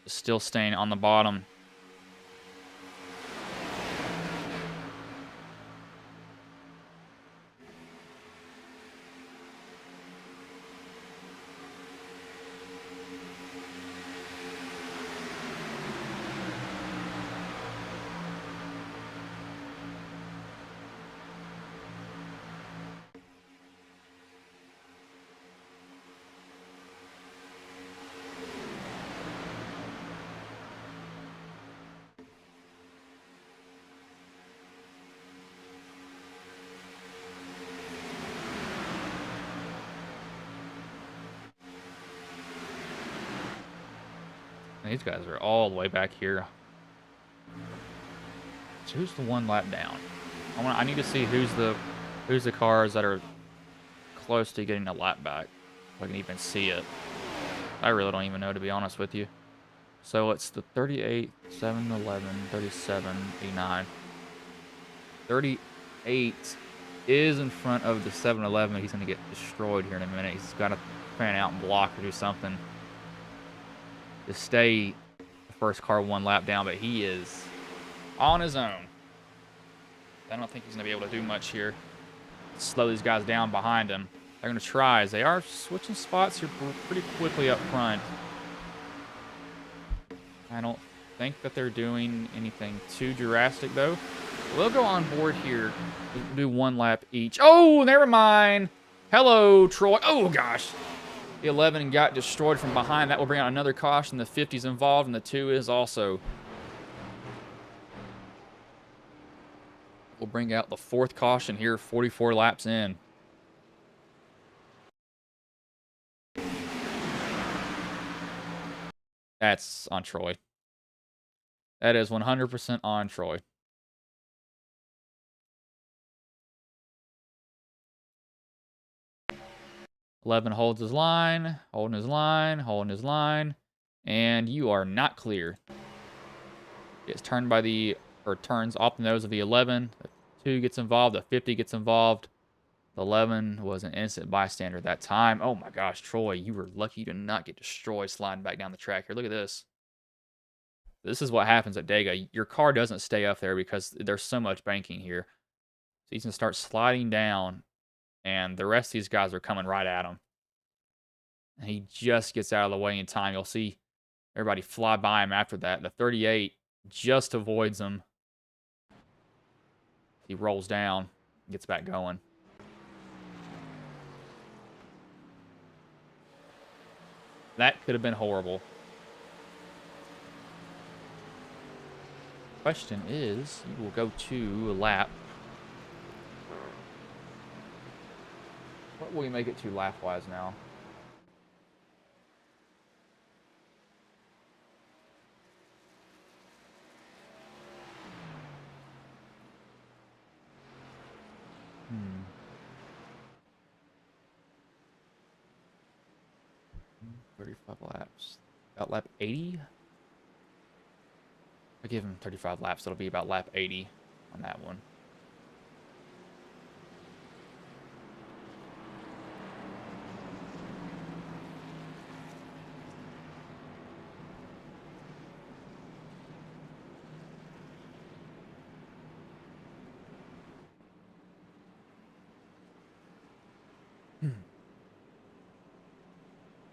Still staying on the bottom. These guys are all the way back here. So who's the 1 lap down? I need to see who's the cars that are close to getting a lap back. If I can even see it. I really don't even know, to be honest with you. So it's the 38, 7, 11, 37, 89. 38 is in front of the 7-Eleven. He's going to get destroyed here in a minute. He's got to fan out and block or do something to stay the first car one lap down, but he is on his own. I don't think he's going to be able to do much here. Slow these guys down behind him. They're going to try as they are switching spots here pretty quickly up front. I don't think that they're doing anything too drastic, though. We'll go on board here. We'll do one lap each. Oh, never mind. Hello, Troy. Oh, gosh. The 11 got destroyed from behind. That will bring out another caution. The 50's involved, and the 2 is also. We'll bring out the 4th caution here, 44 laps in. That's on Troy. That is 100% on Troy. Eleven holds his line, holding his line, holding his line, and you are not clear. Gets turned by the, or turns off the nose of the 11. The 2 gets involved, the 50 gets involved. The 11 was an innocent bystander at that time. Oh my gosh, Troy, you were lucky to not get destroyed sliding back down the track here. Look at this. This is what happens at Dega. Your car doesn't stay up there because there's so much banking here. So he's going to start sliding down, and the rest of these guys are coming right at him. And he just gets out of the way in time. You'll see everybody fly by him after that. The 38 just avoids him. He rolls down, gets back going. That could have been horrible. Question is, you will go to a lap. What will we make it to lap-wise now? Hmm. 35 laps. About lap 80? I give him 35 laps. That'll be about lap 80 on that one.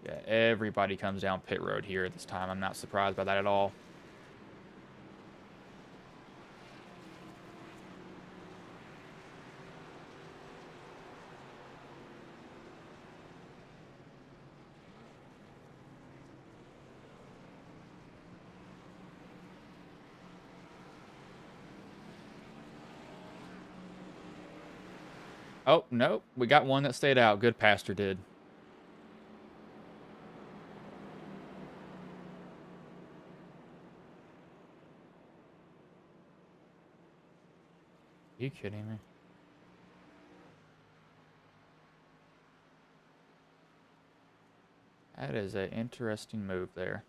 Yeah, everybody comes down pit road here at this time. I'm not surprised by that at all. Oh, no. We got one that stayed out. Good pastor did. Are you kidding me? That is an interesting move there.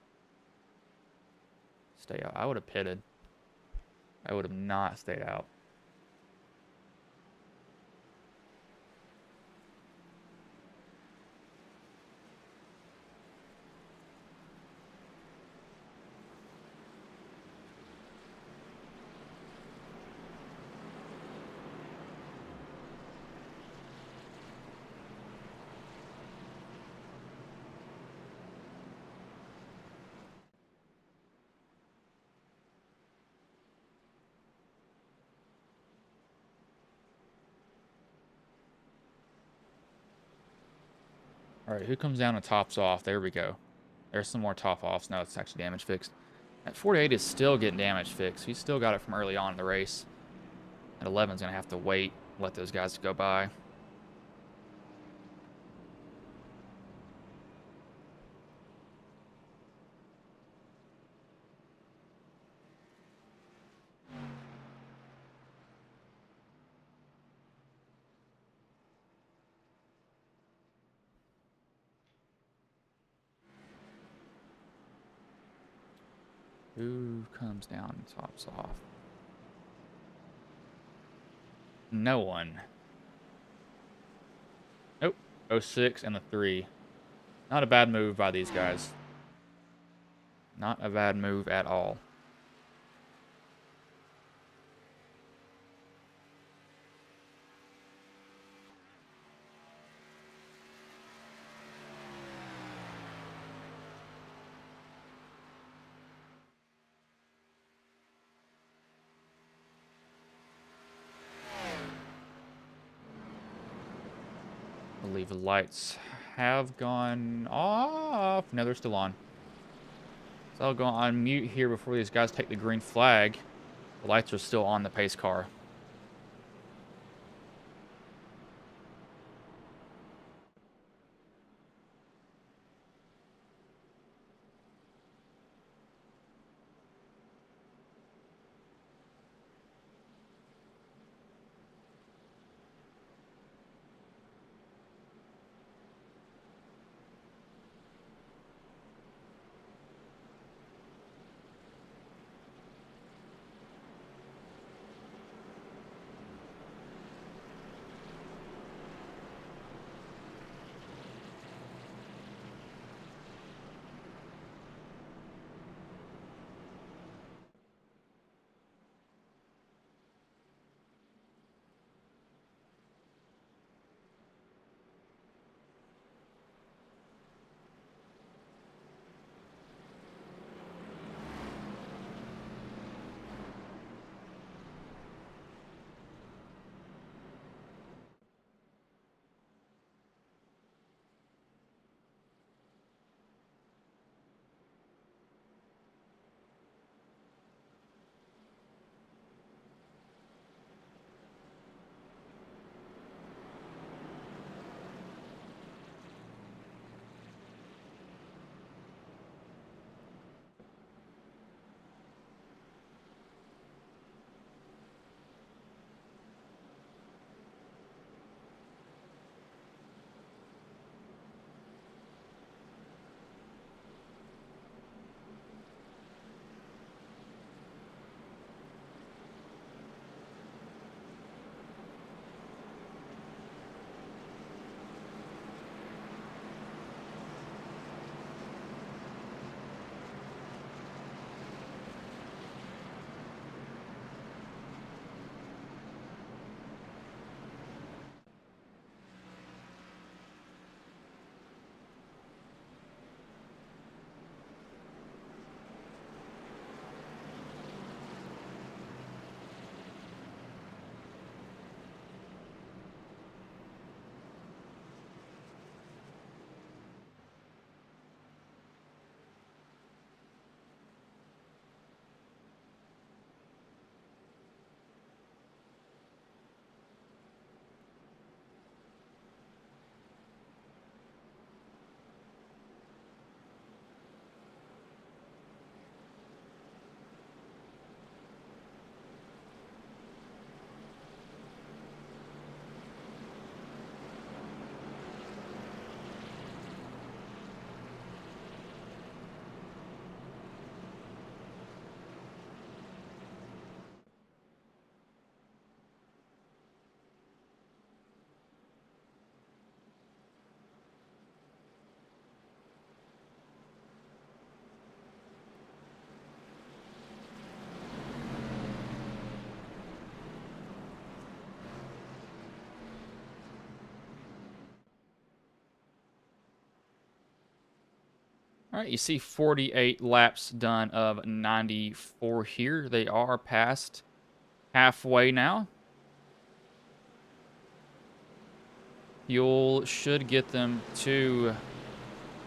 Stay out. I would have pitted. I would have not stayed out. All right, who comes down and tops off? There we go. There's some more top offs. No, it's actually damage fixed. At 48 is still getting damage fixed. He's still got it from early on in the race. At 11's going to have to wait, let those guys go by. Who comes down and tops off? No one. Nope. 06 and the 3. Not a bad move by these guys. Not a bad move at all. I believe the lights have gone off. No, they're still on. So I'll go on mute here before these guys take the green flag. The lights are still on the pace car. All right, you see 48 laps done of 94 here. They are past halfway now. Fuel should get them to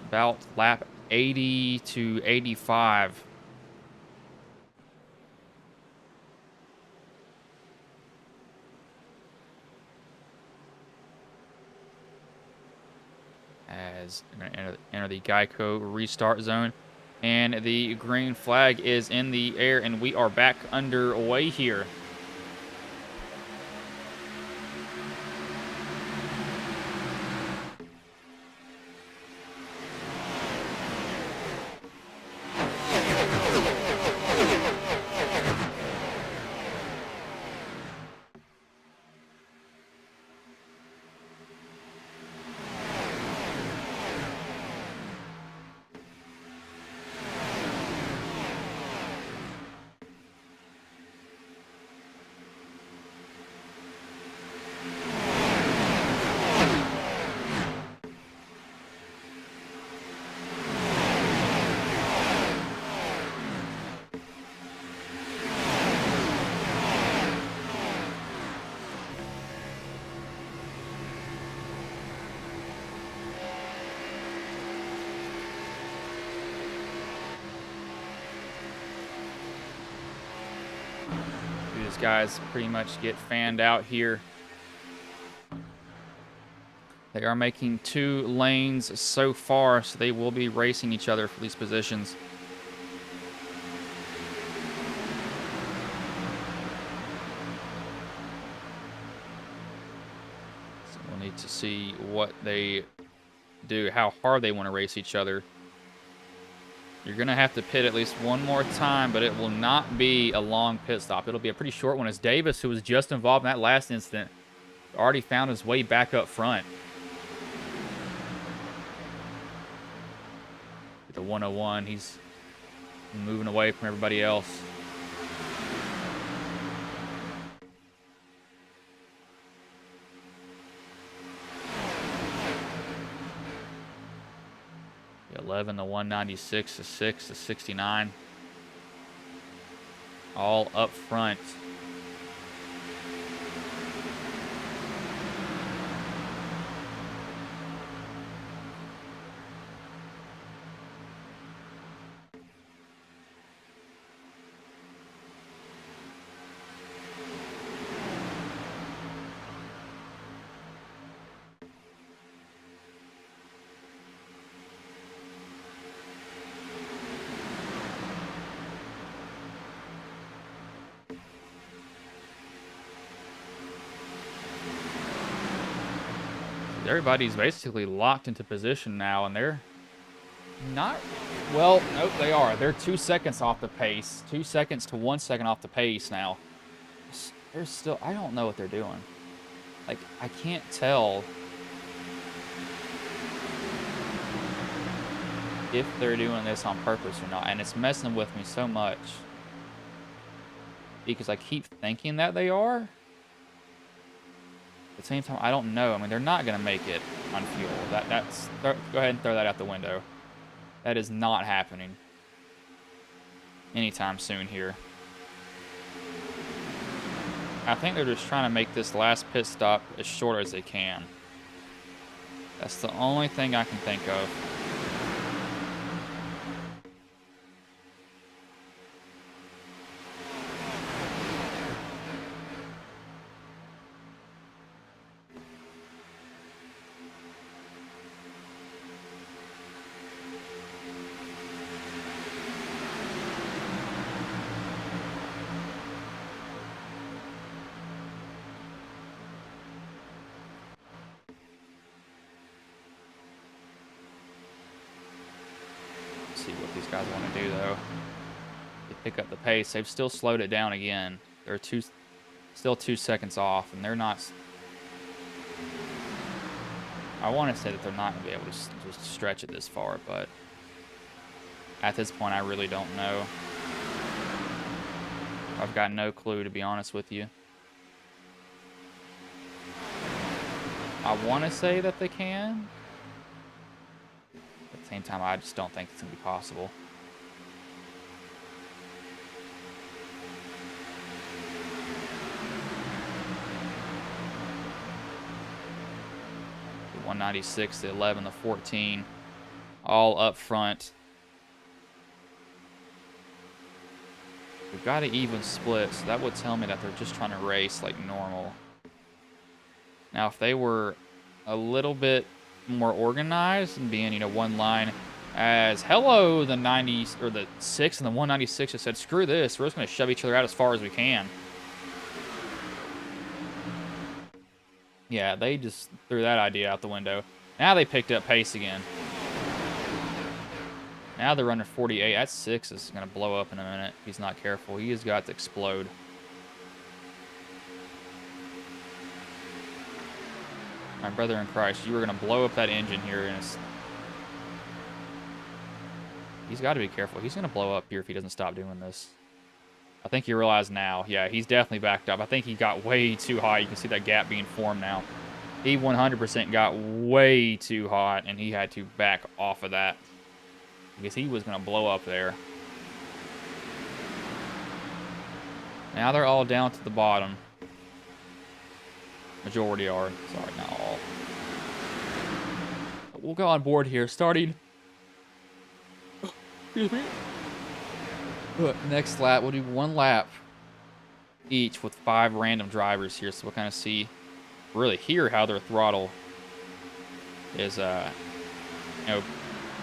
about lap 80 to 85. As we're going to enter the Geico restart zone. And the green flag is in the air, and we are back underway here. These guys pretty much get fanned out here. They are making 2 lanes so far, so they will be racing each other for these positions. So we'll need to see what they do, how hard they want to race each other. You're going to have to pit at least one more time, but it will not be a long pit stop. It'll be a pretty short one, as Davis, who was just involved in that last incident, already found his way back up front. The 101, he's moving away from everybody else. The 11, the 196, the 6, the 69. All up front. Everybody's basically locked into position now, and they're not... Well, nope, they are. They're 2 seconds off the pace. 2 seconds to 1 second off the pace now. They're still... I don't know what they're doing. Like, I can't tell if they're doing this on purpose or not, and it's messing with me so much. Because I keep thinking that they are. At the same time, I don't know. I mean, they're not going to make it on fuel. Go ahead and throw that out the window. That is not happening anytime soon here. I think they're just trying to make this last pit stop as short as they can. That's the only thing I can think of. See what these guys want to do, though. They pick up the pace. They've still slowed it down again. They're still 2 seconds off, and they're not... I want to say that they're not going to be able to just stretch it this far, but at this point, I really don't know. I've got no clue, to be honest with you. I want to say that they can. At the same time, I just don't think it's going to be possible. The 196, the 11, the 14, all up front. We've got an even split, so that would tell me that they're just trying to race like normal. Now, if they were a little bit more organized and being, you know, one line as hello, the 90s or the 6 and the 196 just said, screw this, we're just going to shove each other out as far as we can. Yeah, they just threw that idea out the window. Now they picked up pace again. Now they're running 48. That 6 is going to blow up in a minute if he's not careful. He has got to explode. My brother in Christ, you were going to blow up that engine here. And he's got to be careful. He's going to blow up here if he doesn't stop doing this. I think you realize now. Yeah, he's definitely backed up. I think he got way too high. You can see that gap being formed now. He 100% got way too hot, and he had to back off of that because he was going to blow up there. Now they're all down to the bottom. Majority are. Sorry, not all. We'll go on board here, starting... Excuse me. Next lap, we'll do one lap each with 5 random drivers here, so we'll kind of see, really hear how their throttle is, you know,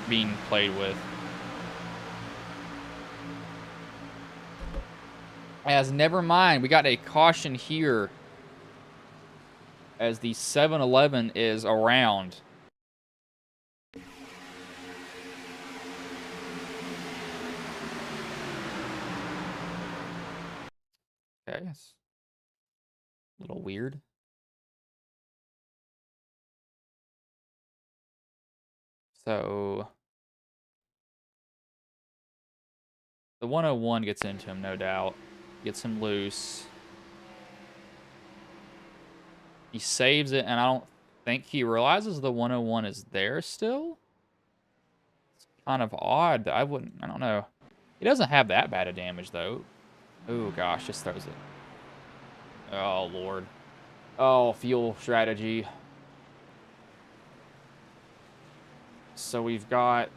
being played with. As never mind, we got a caution here as the 7-Eleven is around. Okay, it's a little weird. So the 101 gets into him, no doubt. Gets him loose. He saves it, and I don't think he realizes the 101 is there still. It's kind of odd. I don't know. He doesn't have that bad of damage, though. Oh, gosh, just throws it. Oh, Lord. Oh, fuel strategy. So we've got...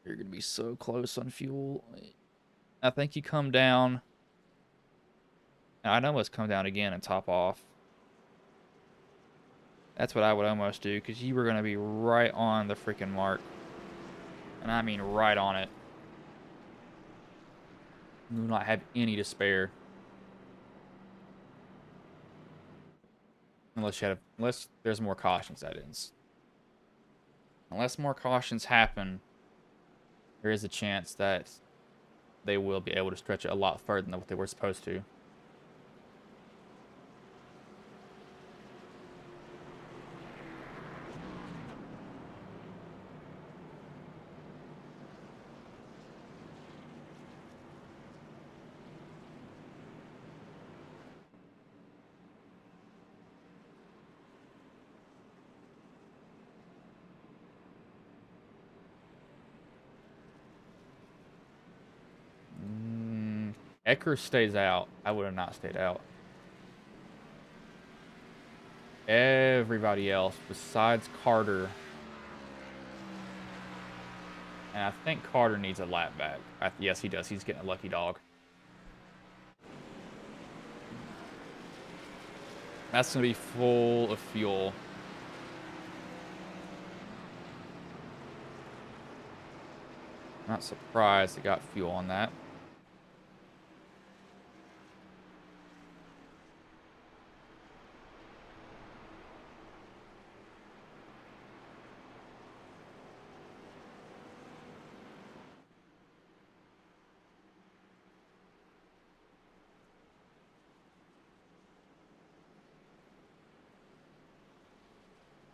You're going to be so close on fuel. I think you come down. I know it's come down again and top off. That's what I would almost do, because you were going to be right on the freaking mark. And I mean right on it. You do not have any to spare. Unless there's more cautions, that is. Unless more cautions happen, there is a chance that they will be able to stretch it a lot further than what they were supposed to. Ecker stays out. I would have not stayed out. Everybody else besides Carter. And I think Carter needs a lap back. Yes, he does. He's getting a lucky dog. That's going to be full of fuel. Not surprised it got fuel on that.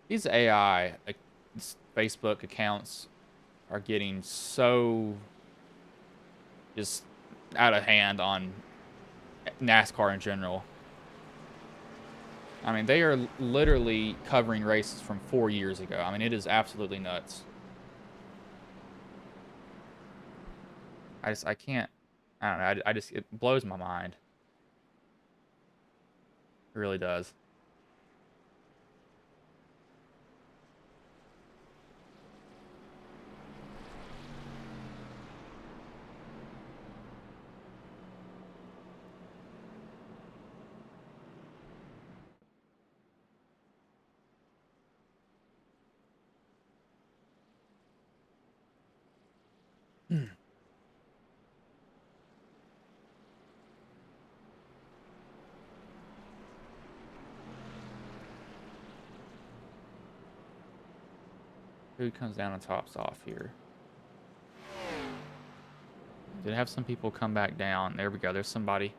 These AI Facebook accounts are getting so just out of hand on NASCAR in general. I mean, they are literally covering races from 4 years ago. I mean, it is absolutely nuts. I can't, I don't know, it blows my mind. It really does. Who comes down and tops off here? Did have some people come back down. There we go. There's somebody.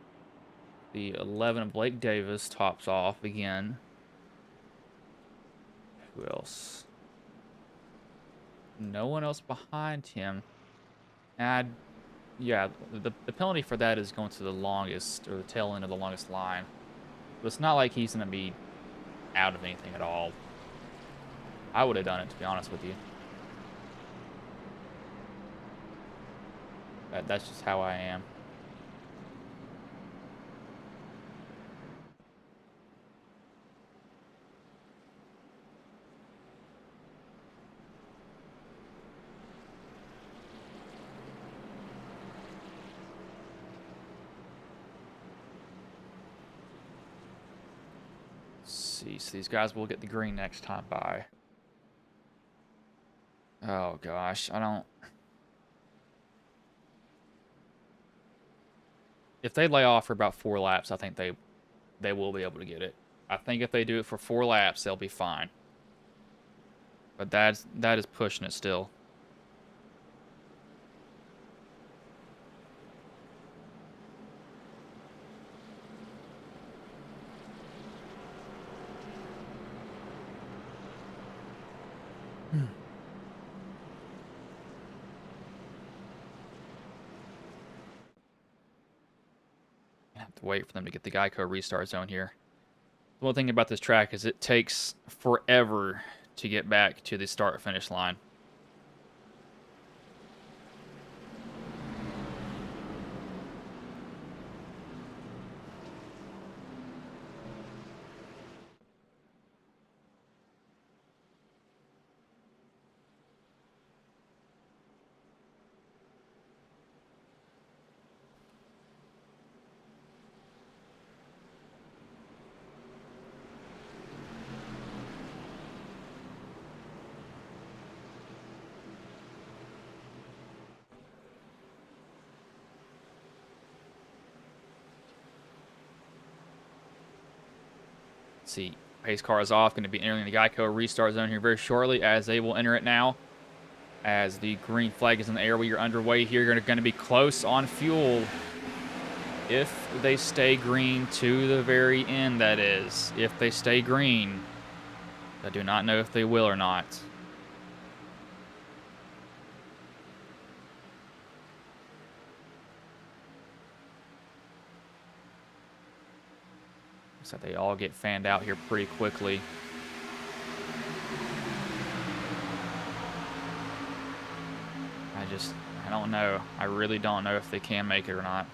The 11 Blake Davis tops off again. Who else? No one else behind him. And yeah, the penalty for that is going to the longest, or the tail end of the longest line. But it's not like he's going to be out of anything at all. I would have done it, to be honest with you. That's just how I am. see. So these guys will get the green next time by. Oh, gosh. I don't... If they lay off for about 4 laps, I think they will be able to get it. I think if they do it for 4 laps, they'll be fine. But that is pushing it still. I have to wait for them to get the Geico restart zone here. The one thing about this track is it takes forever to get back to the start-finish line. Let's see, pace car is off, going to be entering the Geico restart zone here very shortly, as they will enter it now. As the green flag is in the air, we are underway here. You're going to be close on fuel if they stay green to the very end, that is. If they stay green. I do not know if they will or not. So they all get fanned out here pretty quickly. I don't know. I really don't know if they can make it or not.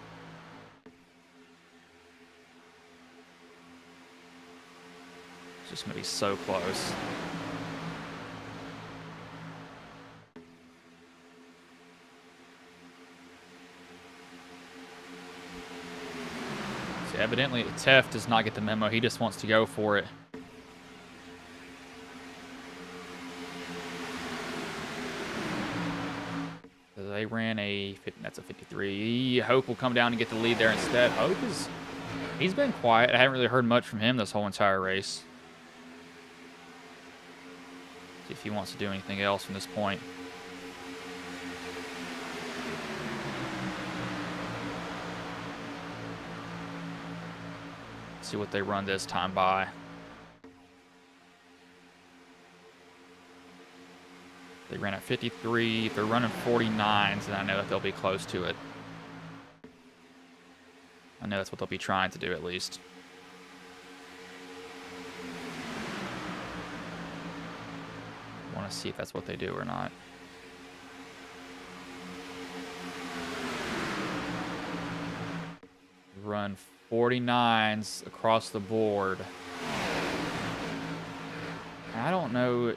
It's just going to be so close. So evidently, Tef does not get the memo. He just wants to go for it. They ran that's a 53. Hope will come down and get the lead there instead. Hope he's been quiet. I haven't really heard much from him this whole entire race. See if he wants to do anything else from this point. See what they run this time by. They ran at 53. If they're running 49s, then I know that they'll be close to it. I know that's what they'll be trying to do at least. I want to see if that's what they do or not. Run 49s across the board. I don't know.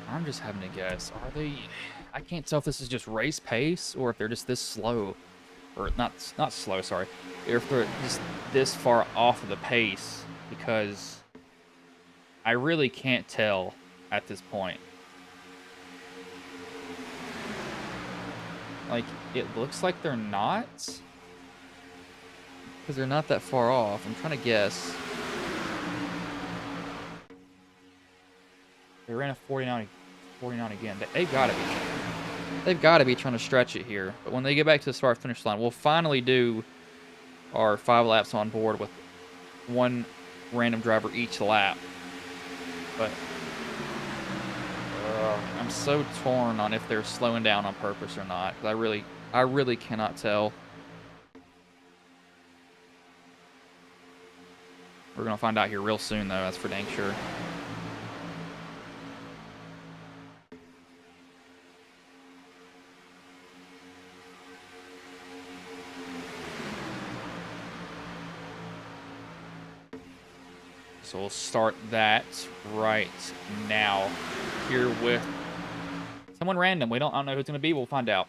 I'm just having to guess. Are they... I can't tell if this is just race pace or if they're just this slow. Or not slow, sorry. Or if they're just this far off of the pace. Because I really can't tell at this point. Like, it looks like they're not. Because they're not that far off. I'm trying to guess. They ran a 49 again. They've got to be trying to stretch it here. But when they get back to the start-finish line, we'll finally do our 5 laps on board with one random driver each lap. But I'm so torn on if they're slowing down on purpose or not. 'Cause I really cannot tell. We're gonna find out here real soon, though. That's for dang sure. So we'll start that right now here with someone random. I don't know who it's going to be. We'll find out.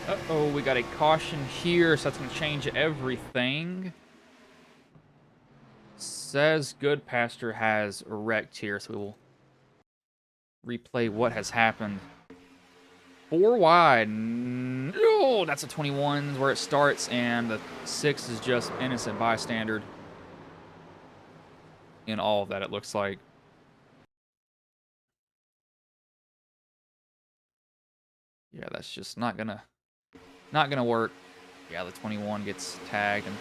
Uh-oh, we got a caution here, so that's going to change everything. Says Good Pastor has wrecked here, so we will replay what has happened. 4 wide. No, that's a 21 where it starts, and the 6 is just innocent bystander in all of that, it looks like. Yeah, that's just not gonna work. Yeah, the 21 gets tagged and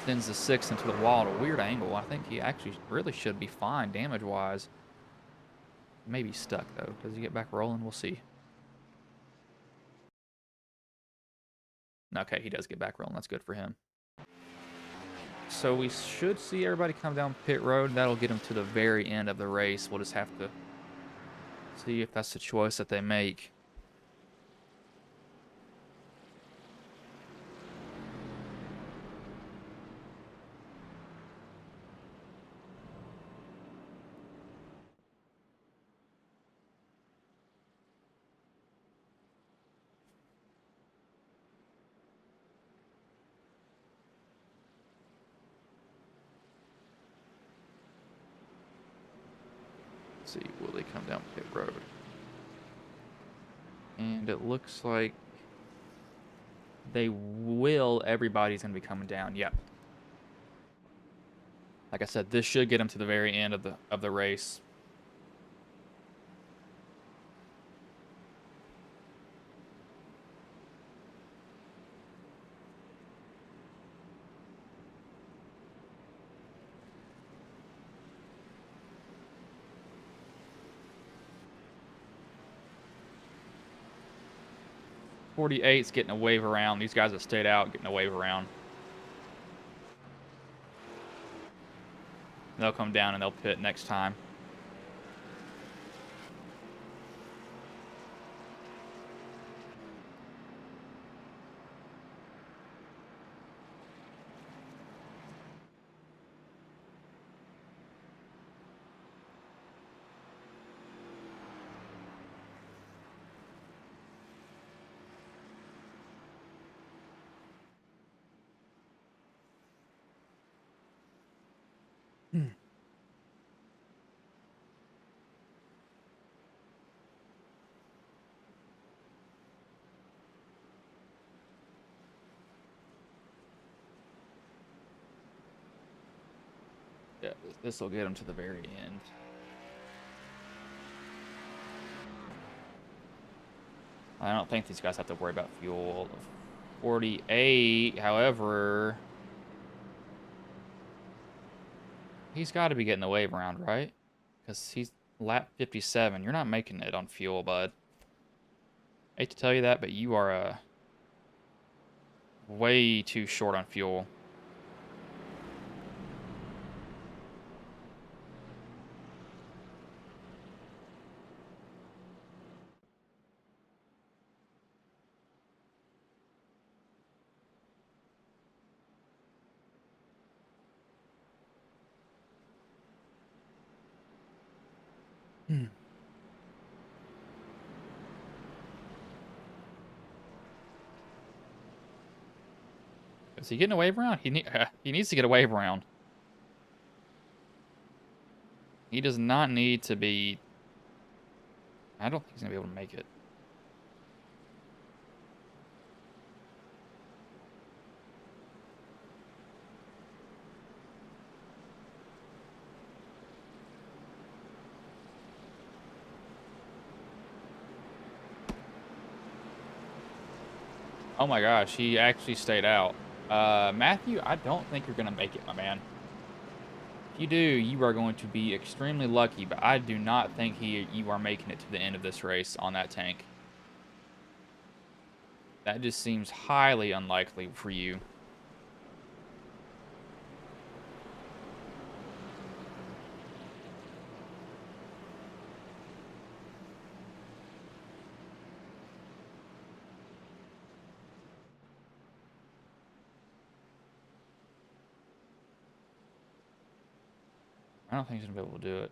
sends the 6 into the wall at a weird angle. I think he actually really should be fine damage-wise. Maybe stuck, though. Does he get back rolling? We'll see. Okay, he does get back rolling. That's good for him. So we should see everybody come down pit road. That'll get them to the very end of the race. We'll just have to see if that's the choice that they make. Let's see, will they come down pit road? And it looks like they will. Everybody's going to be coming down. Yep. Like I said, this should get them to the very end of the race. .48's getting a wave around. These guys have stayed out, getting a wave around. They'll come down and they'll pit next time. Yeah, this will get them to the very end. I don't think these guys have to worry about fuel. 48, however, he's got to be getting the wave around, right? Because he's lap 57. You're not making it on fuel, bud. Hate to tell you that, but you are way too short on fuel. Is he getting a wave around? He needs to get a wave around. He does not need to be... I don't think he's going to be able to make it. Oh my gosh, he actually stayed out. Matthew, I don't think you're going to make it, my man. If you do, you are going to be extremely lucky, but I do not think you are making it to the end of this race on that tank. That just seems highly unlikely for you. I don't think he's going to be able to do it.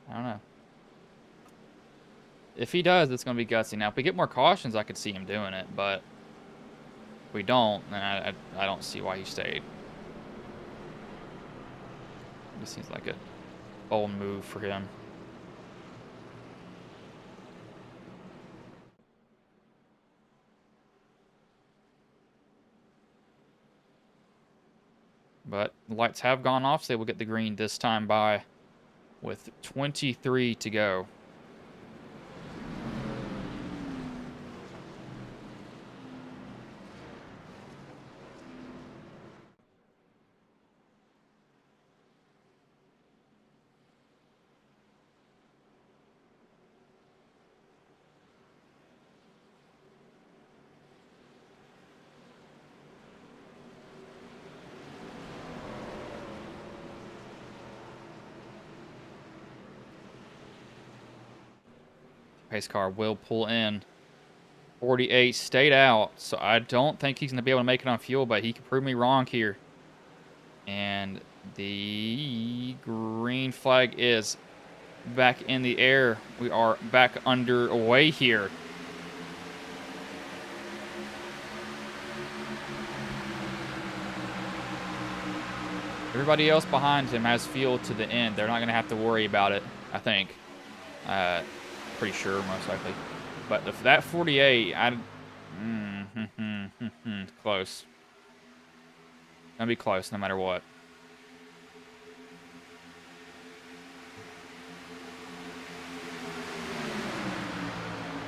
I don't know. If he does, it's going to be gutsy. Now, if we get more cautions, I could see him doing it, but if we don't, then I don't see why he stayed. This seems like a bold move for him. But the lights have gone off, so they will get the green this time by with 23 to go. Pace car will pull in. 48 stayed out, so I don't think he's going to be able to make it on fuel, but he can prove me wrong here. And the green flag is back in the air. We are back underway here. Everybody else behind him has fuel to the end. They're not going to have to worry about it, I think. Pretty sure, most likely. But that 48, close. Gonna be close no matter what.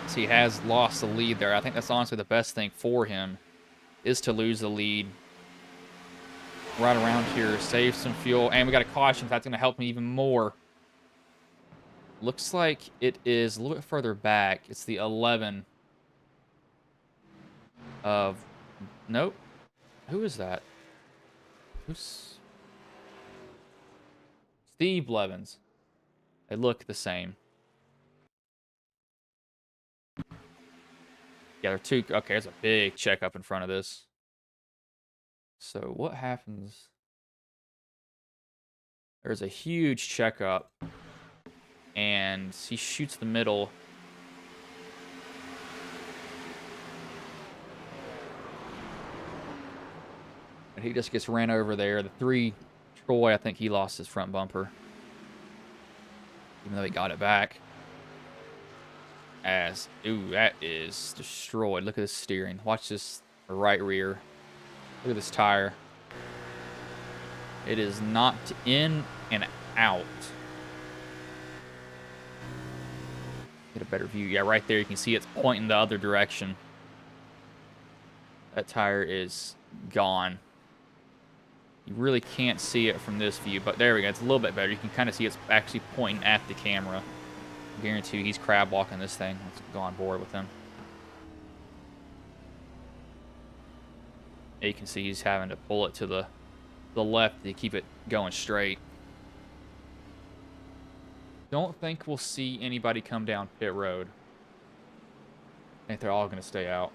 So he has lost the lead there. I think that's honestly the best thing for him, is to lose the lead right around here. Save some fuel. And we got a caution. That's going to help me even more. Looks like it is a little bit further back. It's the 11 of... Nope. Who is that? Who's... Steve Blevins. They look the same. Yeah, they're two... Okay, there's a big checkup in front of this. So what happens? There's a huge checkup. And he shoots the middle. And he just gets ran over there. The 3, Troy, I think he lost his front bumper. Even though he got it back. Ooh, that is destroyed. Look at this steering. Watch this right rear. Look at this tire. It is knocked in and out. Get a better view. Yeah, right there you can see it's pointing the other direction. That tire is gone. You really can't see it from this view, but there we go. It's a little bit better. You can kind of see it's actually pointing at the camera. I guarantee you he's crab walking this thing. Let's go on board with him. You can see he's having to pull it to the left to keep it going straight. Don't think we'll see anybody come down pit road. I think they're all going to stay out.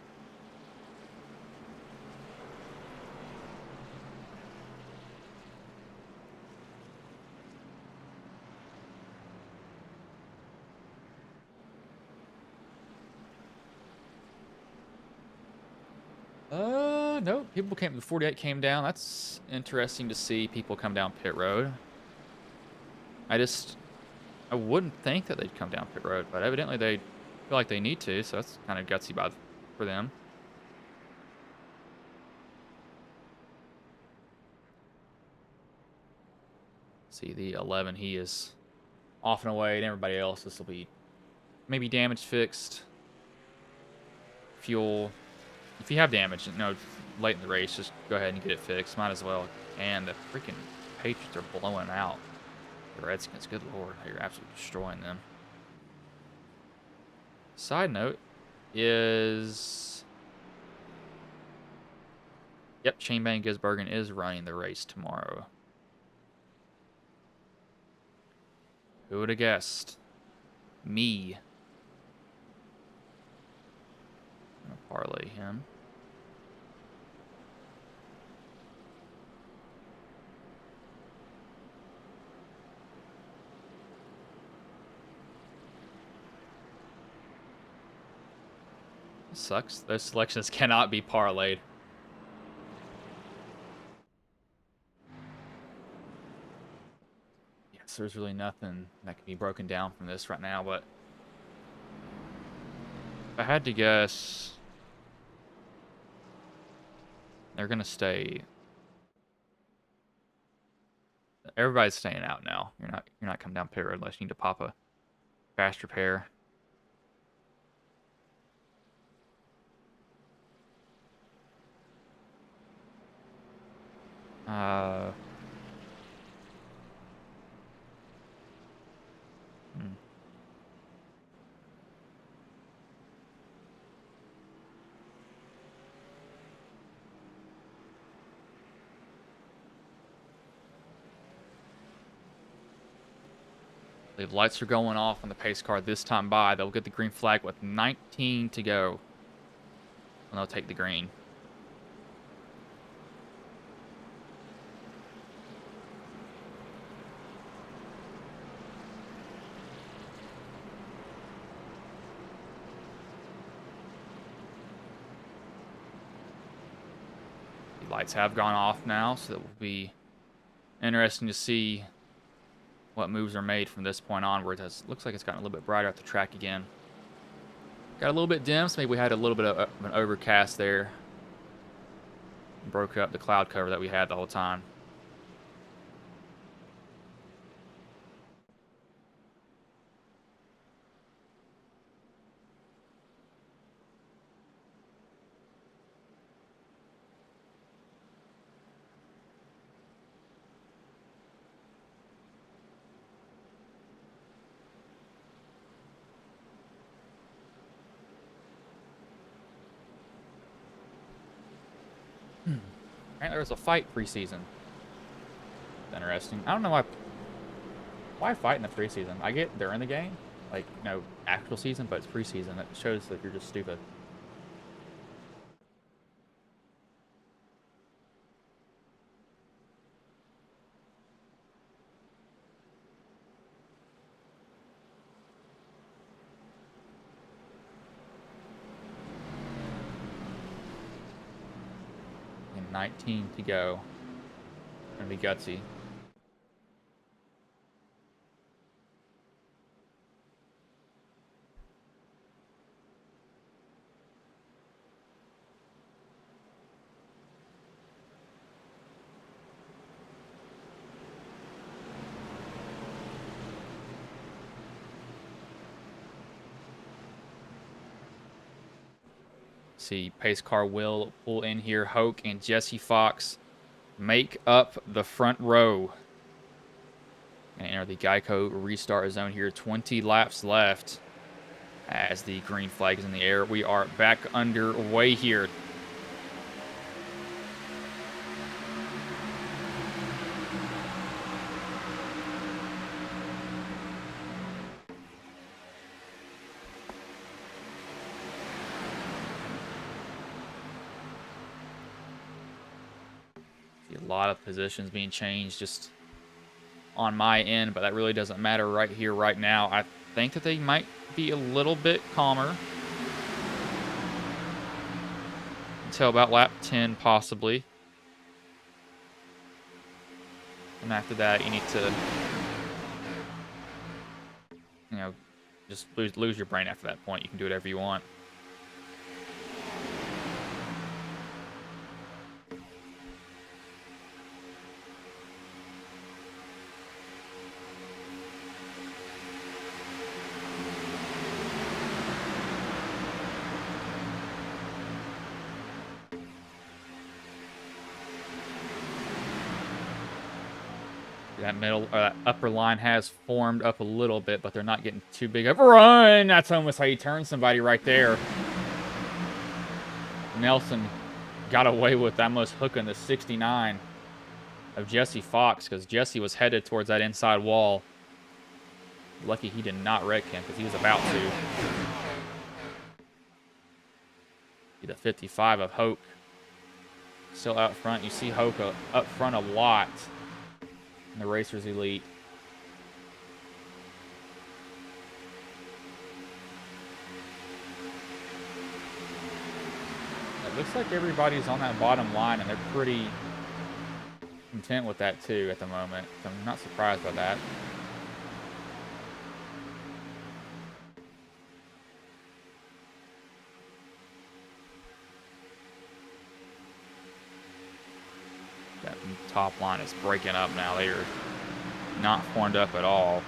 No, people came, the 48 came down. That's interesting to see people come down pit road. I wouldn't think that they'd come down pit road, but evidently they feel like they need to, so that's kind of gutsy for them. See, the 11, he is off and away, and everybody else, this will be maybe damage fixed. Fuel. If you have damage, late in the race, just go ahead and get it fixed. Might as well. And the freaking Patriots are blowing out the Redskins. Good lord, you're absolutely destroying them. Side note is... Yep, Chainbang Gisbergen is running the race tomorrow. Who would have guessed? Me. I'm gonna parlay him. Sucks. Those selections cannot be parlayed. Yes, there's really nothing that can be broken down from this right now, but if I had to guess, they're gonna stay. Everybody's staying out now. You're not coming down pit road unless you need to pop a fast repair. The lights are going off on the pace car this time by. They'll get the green flag with 19 to go. And they'll take the green. The lights have gone off now, so that will be Interesting to see what moves are made from this point onward. It looks like it's gotten a little bit brighter at the track again. Got a little bit dim, so maybe we had a little bit of an overcast there. Broke up the cloud cover that we had the whole time. Apparently there was a fight preseason. Interesting. I don't know why fight in the preseason. I get they're in the game, like actual season, but it's preseason. It shows that you're just stupid. And 19 to go. Gonna be gutsy. See, pace car will pull in here. Hoke and Jesse Fox make up the front row. And enter the Geico restart zone here. 20 laps left as the green flag is in the air. We are back underway here. A lot of positions being changed just on my end, but that really doesn't matter right here, right now. I think that they might be a little bit calmer until about lap 10, possibly. And after that, you need to, just lose your brain after that point. You can do whatever you want. That middle or that upper line has formed up a little bit, but they're not getting too big of a run. That's almost how you turn somebody right there. Nelson got away with almost hooking the 69 of Jesse Fox because Jesse was headed towards that inside wall. Lucky he did not wreck him because he was about to. The 55 of Hoke still out front. You see Hoke up front a lot in the Racers Elite. It looks like everybody's on that bottom line, and they're pretty content with that too at the moment. So I'm not surprised by that. That top line is breaking up now. They are not formed up at all.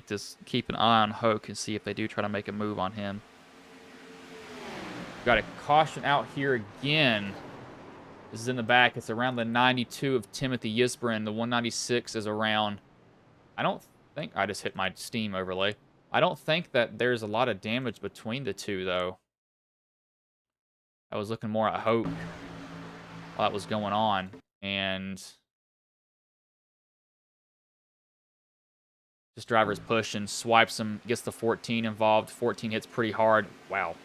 Let's keep an eye on Hoke and see if they do try to make a move on him. Got a caution out here again. This is in the back. It's around the 92 of Timothy Yisbrin. The 196 is around. I don't think I just hit my Steam overlay. I don't think that there's a lot of damage between the two, though. I was looking more at Hoke while that was going on. And this driver's pushing, swipes him, gets the 14 involved. 14 hits pretty hard. Wow.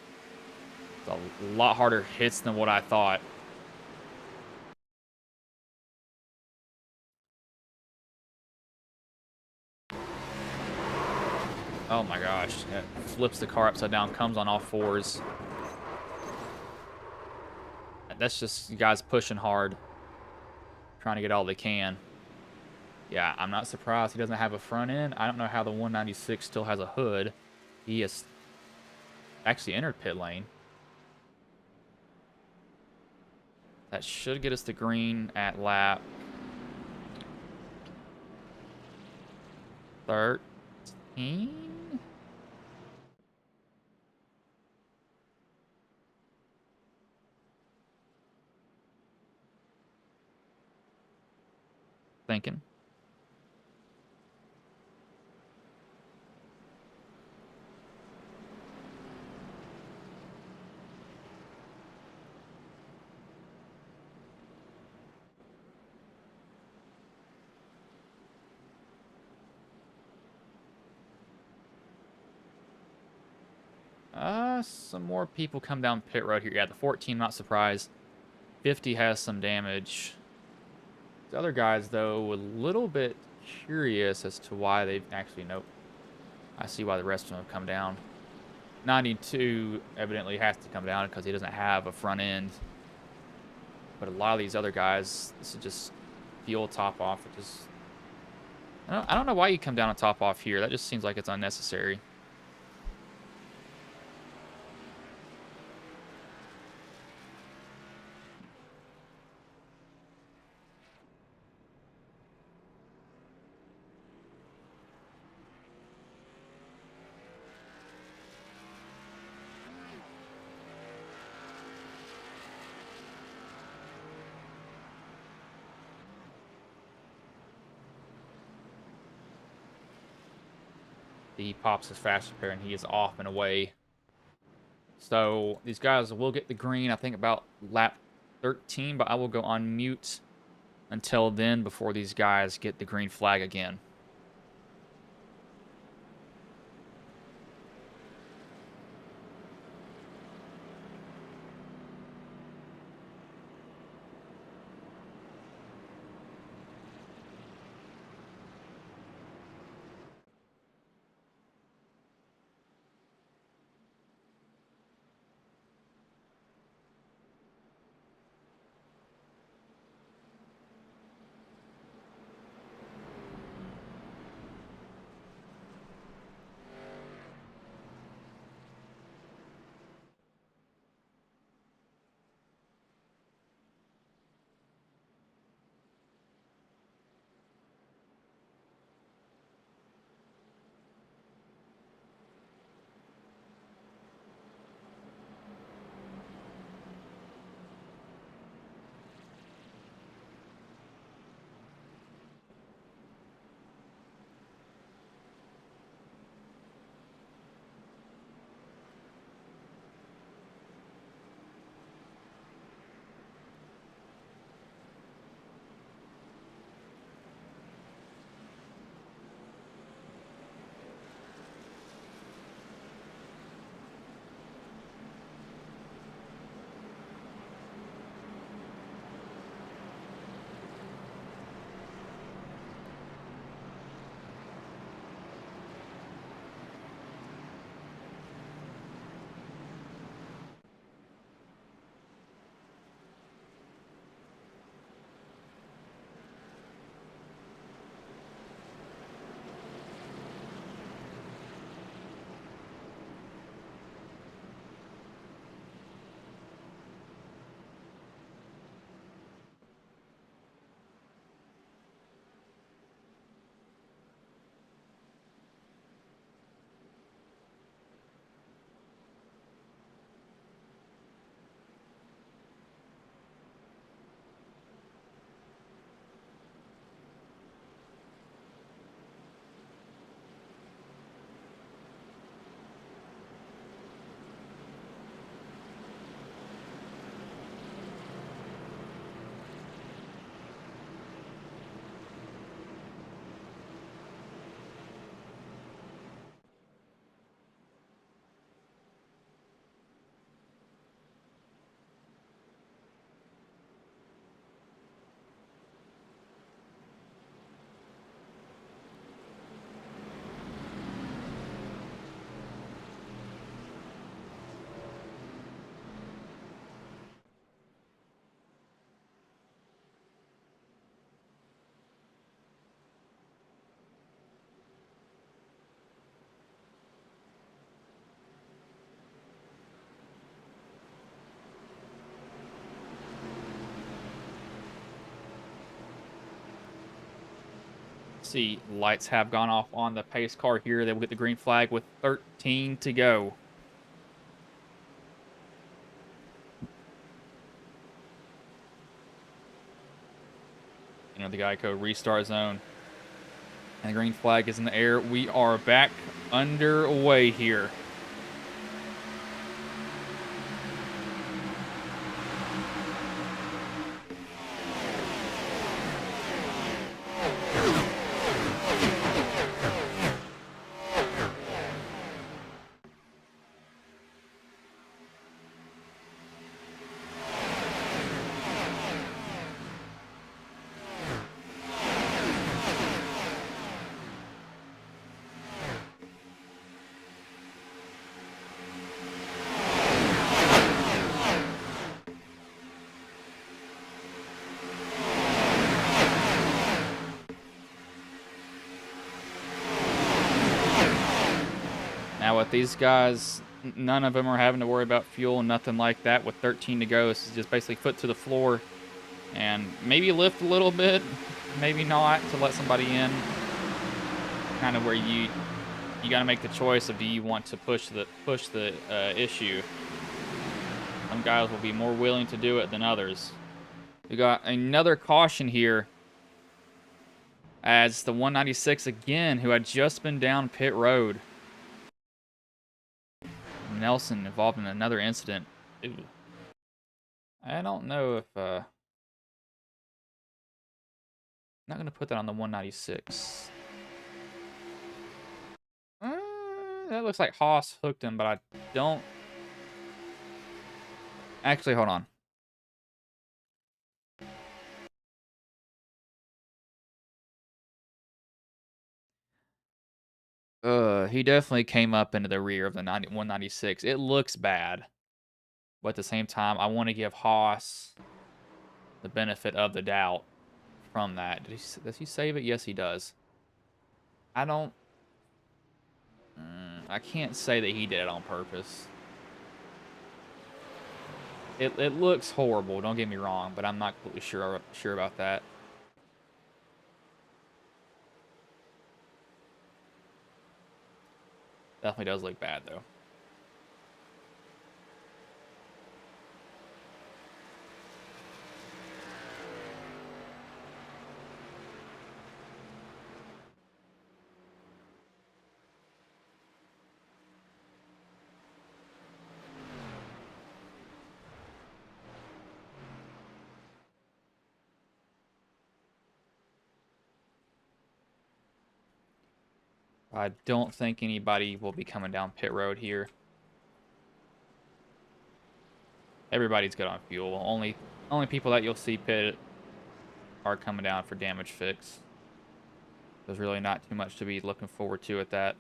It's a lot harder hits than what I thought. Oh my gosh. It flips the car upside down, comes on all fours. That's just guys pushing hard, trying to get all they can. Yeah, I'm not surprised he doesn't have a front end. I don't know how the 196 still has a hood. He has actually entered pit lane. That should get us to green at lap 13. Thinking. Some more people come down pit road here. Yeah, the 14, not surprised. 50 has some damage. The other guys, though, a little bit curious as to why they've actually, nope. I see why the rest of them have come down. 92 evidently has to come down because he doesn't have a front end. But a lot of these other guys, this is just fuel top off. It just, I don't know why you come down and top off here. That just seems like it's unnecessary. He pops his fast repair and he is off and away. So these guys will get the green, I think, about lap 13, but I will go on mute until then before these guys get the green flag again. see, lights have gone off on the pace car here. They will get the green flag with 13 to go. You know, the Geico restart zone. And the green flag is in the air. We are back underway here. Now with these guys, none of them are having to worry about fuel, nothing like that. With 13 to go, this is just basically foot to the floor and maybe lift a little bit, maybe not, to let somebody in. Kind of where you got to make the choice of, do you want to push the issue. Some guys will be more willing to do it than others. We got another caution here, as the 196 again, who had just been down pit road. Nelson involved in another incident. Ew. I don't know if I'm not gonna put that on the 196. That looks like Haas hooked him, but I don't. Actually, hold on. He definitely came up into the rear of the 196. It looks bad, but at the same time, I want to give Haas the benefit of the doubt from that. Does he save it? Yes, he does. I don't. I can't say that he did it on purpose. It looks horrible. Don't get me wrong, but I'm not completely sure about that. Definitely does look bad though. I don't think anybody will be coming down pit road here. Everybody's good on fuel. Only people that you'll see pit are coming down for damage fix. There's really not too much to be looking forward to at that.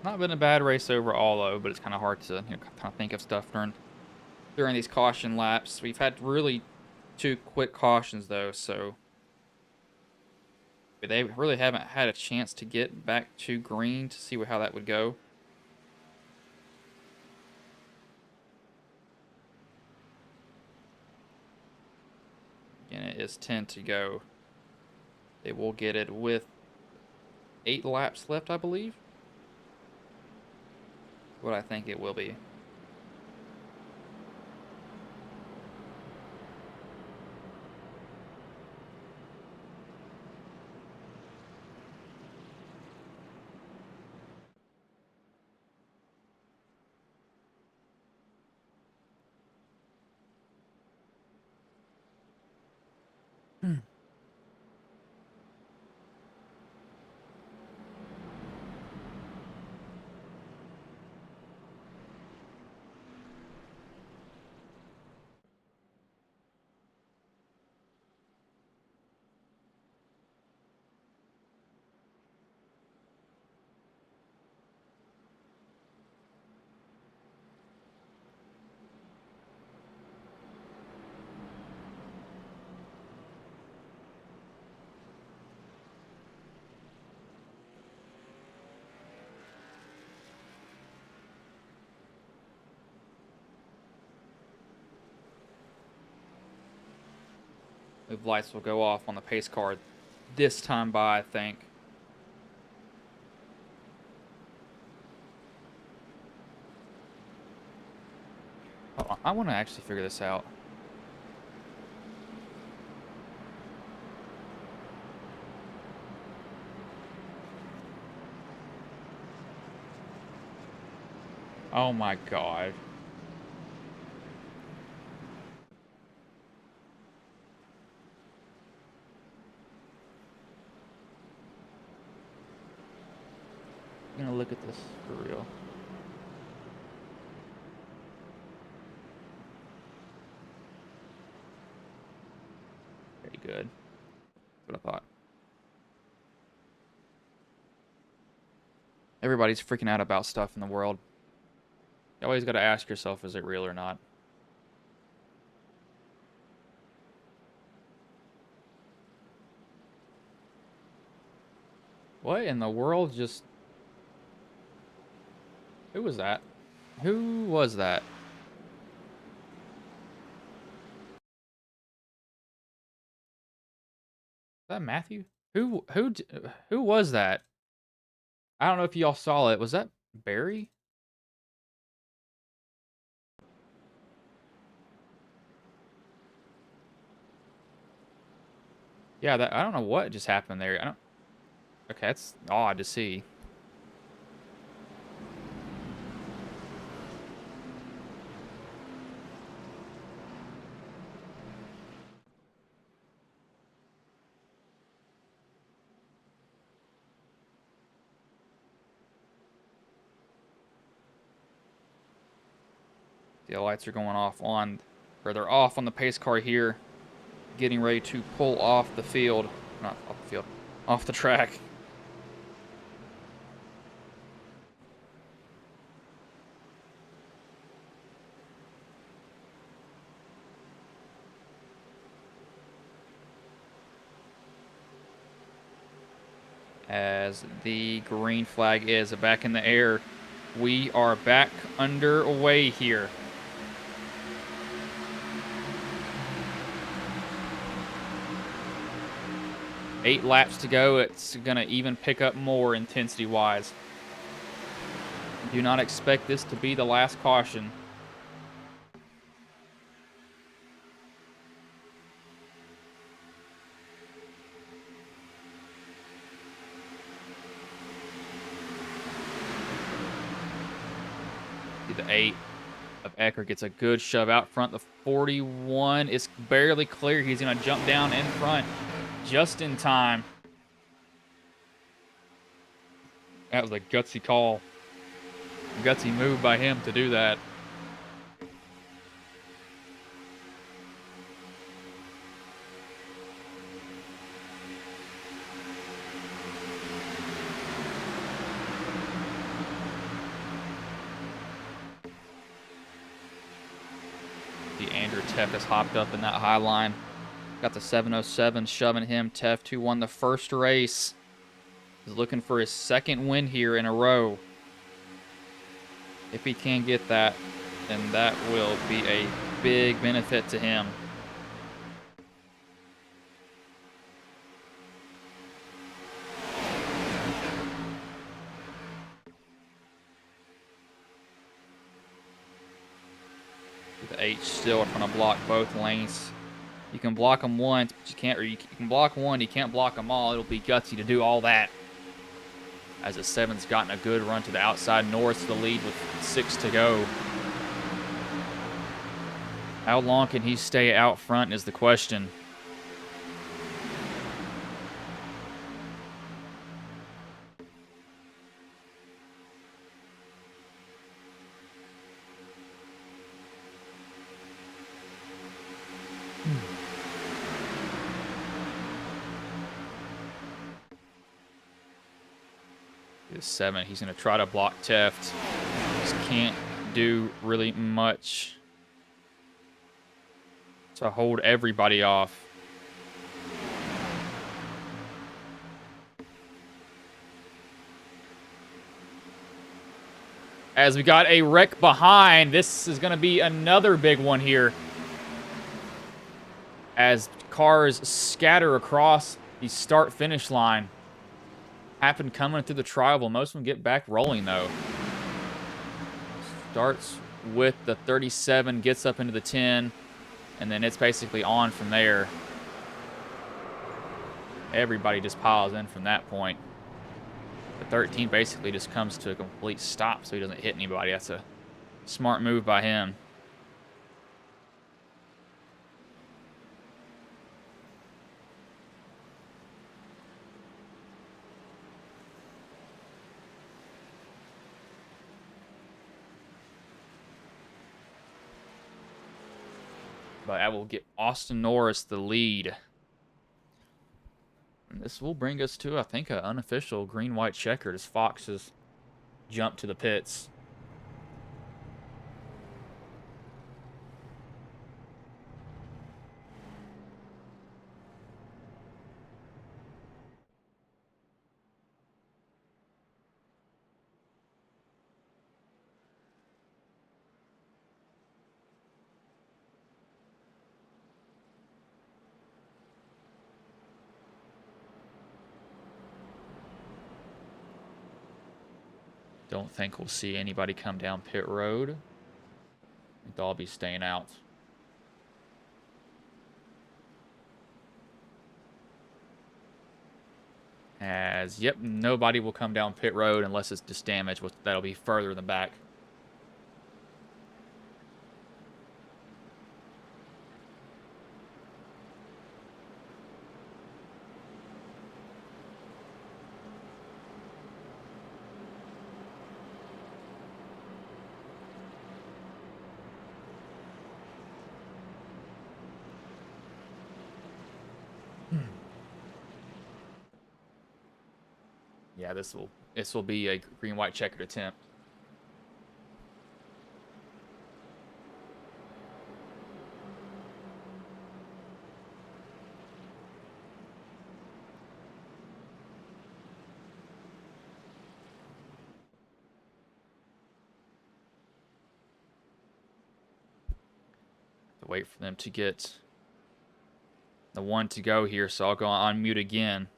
Not been a bad race overall, though, but it's kind of hard to kind of think of stuff during these caution laps. We've had really 2 quick cautions, though, so they really haven't had a chance to get back to green to see how that would go. Again, it is 10 to go. They will get it with 8 laps left, I believe. What I think it will be. Move lights will go off on the pace car this time by, I think. Oh, I want to actually figure this out. Oh my god. I'm gonna look at this for real. Very good. That's what I thought. Everybody's freaking out about stuff in the world. You always gotta ask yourself, is it real or not? What in the world just... Who was that? Who was that? Is that Matthew? Who was that? I don't know if y'all saw it. Was that Barry? Yeah, that I don't know what just happened there. I don't... Okay, that's odd to see. The lights are going off on, or they're off on the pace car here, getting ready to pull off the field. Not off the field, off the track. As the green flag is back in the air, we are back underway here. Eight laps to go. It's going to even pick up more intensity-wise. Do not expect this to be the last caution. The 8 of Eckert gets a good shove out front. The 41 is barely clear. He's going to jump down in front just in time. That was a gutsy call. A gutsy move by him to do that. Teff has hopped up in that high line. Got the 707 shoving him. Teff, who won the first race, is looking for his second win here in a row. If he can get that, then that will be a big benefit to him. The H still trying to block both lanes. You can block them once, but you can't, or you can block one, you can't block them all. It'll be gutsy to do all that. As the 7's gotten a good run to the outside. Norris to the lead with 6 to go. How long can he stay out front is the question. The 7, he's going to try to block Teft. Just can't do really much to hold everybody off. As we got a wreck behind, this is going to be another big one here. As cars scatter across the start-finish line. Happen coming through the tribal. Most of them get back rolling, though. Starts with the 37, gets up into the 10, and then it's basically on from there. Everybody just piles in from that point. The 13 basically just comes to a complete stop so he doesn't hit anybody. That's a smart move by him. But that will get Austin Norris the lead. And this will bring us to, I think, an unofficial green-white-checkered as Fox has jumped to the pits. Don't think we'll see anybody come down pit road. I think they'll all be staying out. Yep, nobody will come down pit road unless it's just damage. That'll be further in the back. Yeah, this will be a green-white-checkered attempt. To wait for them to get the one to go here, so I'll go on mute again.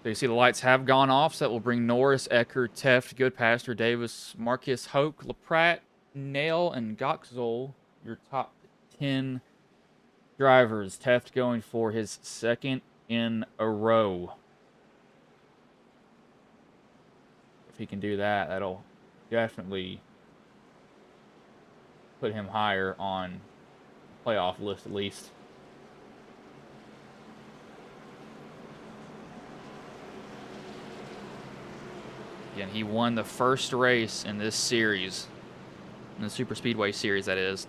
So you see the lights have gone off, so that will bring Norris, Eckert, Teft, Goodpaster, Davis, Marcus, Hoke, LaPratt, Nail, and Goxel, your top 10 drivers. Teft going for his second in a row. If he can do that, that'll definitely put him higher on playoff list at least. Again, he won the first race in this series, in the Superspeedway series, that is.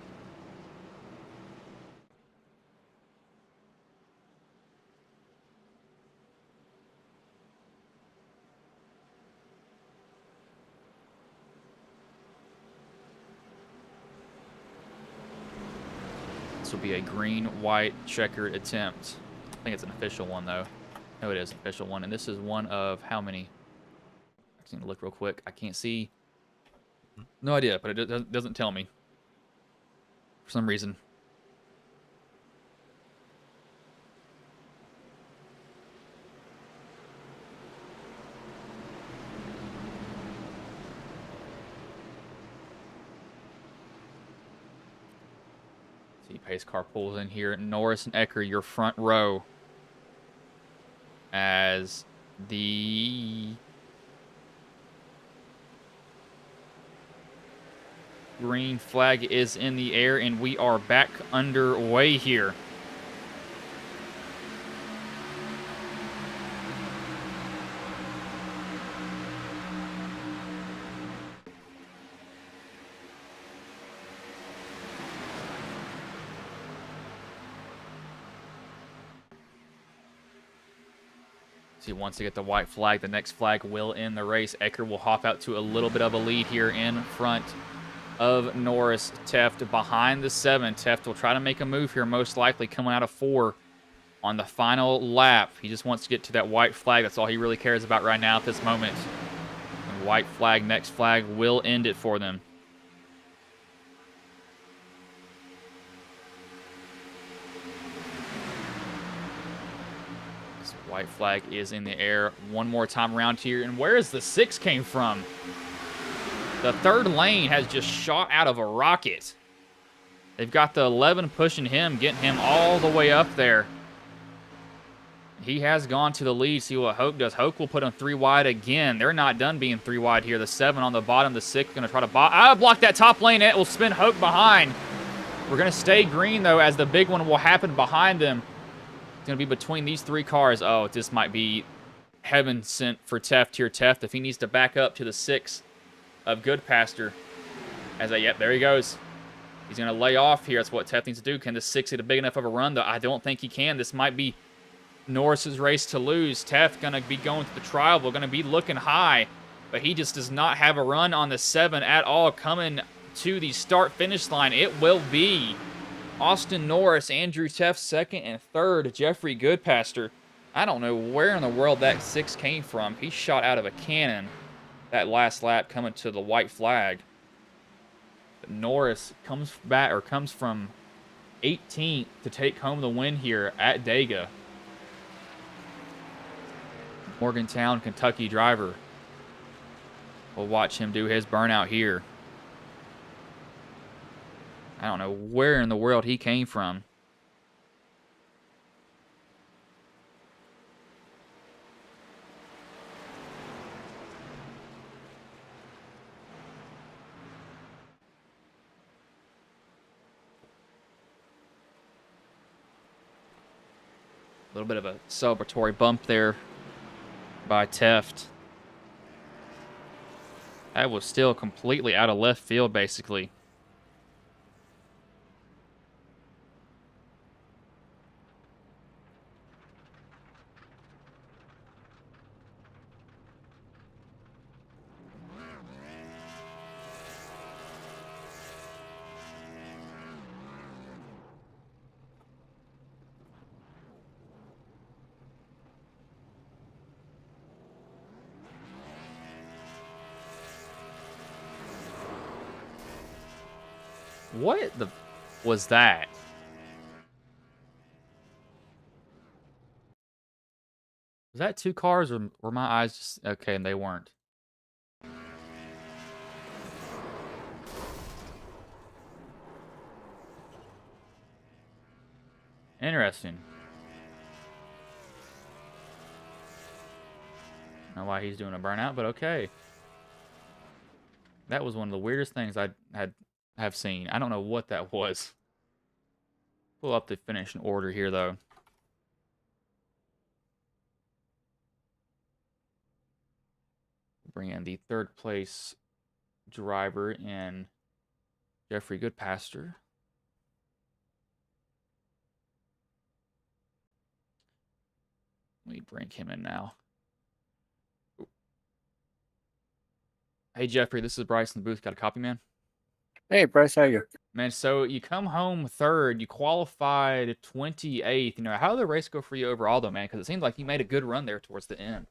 This will be a green-white-checkered attempt. I think it's an official one, though. No, it is an official one. And this is one of how many? I just need to look real quick. I can't see. No idea, but it doesn't tell me. For some reason. See, pace car pulls in here. Norris and Ecker, your front row. As the green flag is in the air, and we are back underway here. See, once they get the white flag, the next flag will end the race. Ecker will hop out to a little bit of a lead here in front of Norris. Teft behind the 7. Teft will try to make a move here, most likely coming out of 4 on the final lap. He just wants to get to that white flag. That's all he really cares about right now at this moment. And white flag, next flag will end it for them. This white flag is in the air one more time around here. And where is the 6 came from? The third lane has just shot out of a rocket. They've got the 11 pushing him, getting him all the way up there. He has gone to the lead. See what Hoke does. Hoke will put him 3 wide again. They're not done being 3 wide here. The 7 on the bottom, the 6 going to try to block that top lane. It will spin Hoke behind. We're going to stay green, though, as the big one will happen behind them. It's going to be between these 3 cars. Oh, this might be heaven sent for Teft here. Teft, if he needs to back up to the 6 of Goodpaster. Yep, there he goes. He's going to lay off here. That's what Teft needs to do. Can the 6 get a big enough of a run, though? I don't think he can. This might be Norris's race to lose. Teft going to be going to the trial. We're going to be looking high, but he just does not have a run on the 7 at all. Coming to the start-finish line, it will be Austin Norris, Andrew Teft, 2nd and 3rd, Jeffrey Goodpaster. I don't know where in the world that 6 came from. He shot out of a cannon that last lap coming to the white flag. But Norris comes from 18th to take home the win here at Dega. Morgantown, Kentucky driver. We'll watch him do his burnout here. I don't know where in the world he came from. A little bit of a celebratory bump there by Teft. That was still completely out of left field, basically. What the was that? Was that 2 cars, or were my eyes just okay? And they weren't. Interesting. I don't know why he's doing a burnout, but okay. That was one of the weirdest things I have seen. I don't know what that was. Pull up the finish in order here, though. Bring in the third place driver in Jeffrey Goodpaster. Let me bring him in now. Hey, Jeffrey, this is Bryce in the booth. Got a copy, man? Hey, Bryce, how are you? Man, so you come home third. You qualified 28th. How did the race go for you overall, though, man? Because it seemed like you made a good run there towards the end.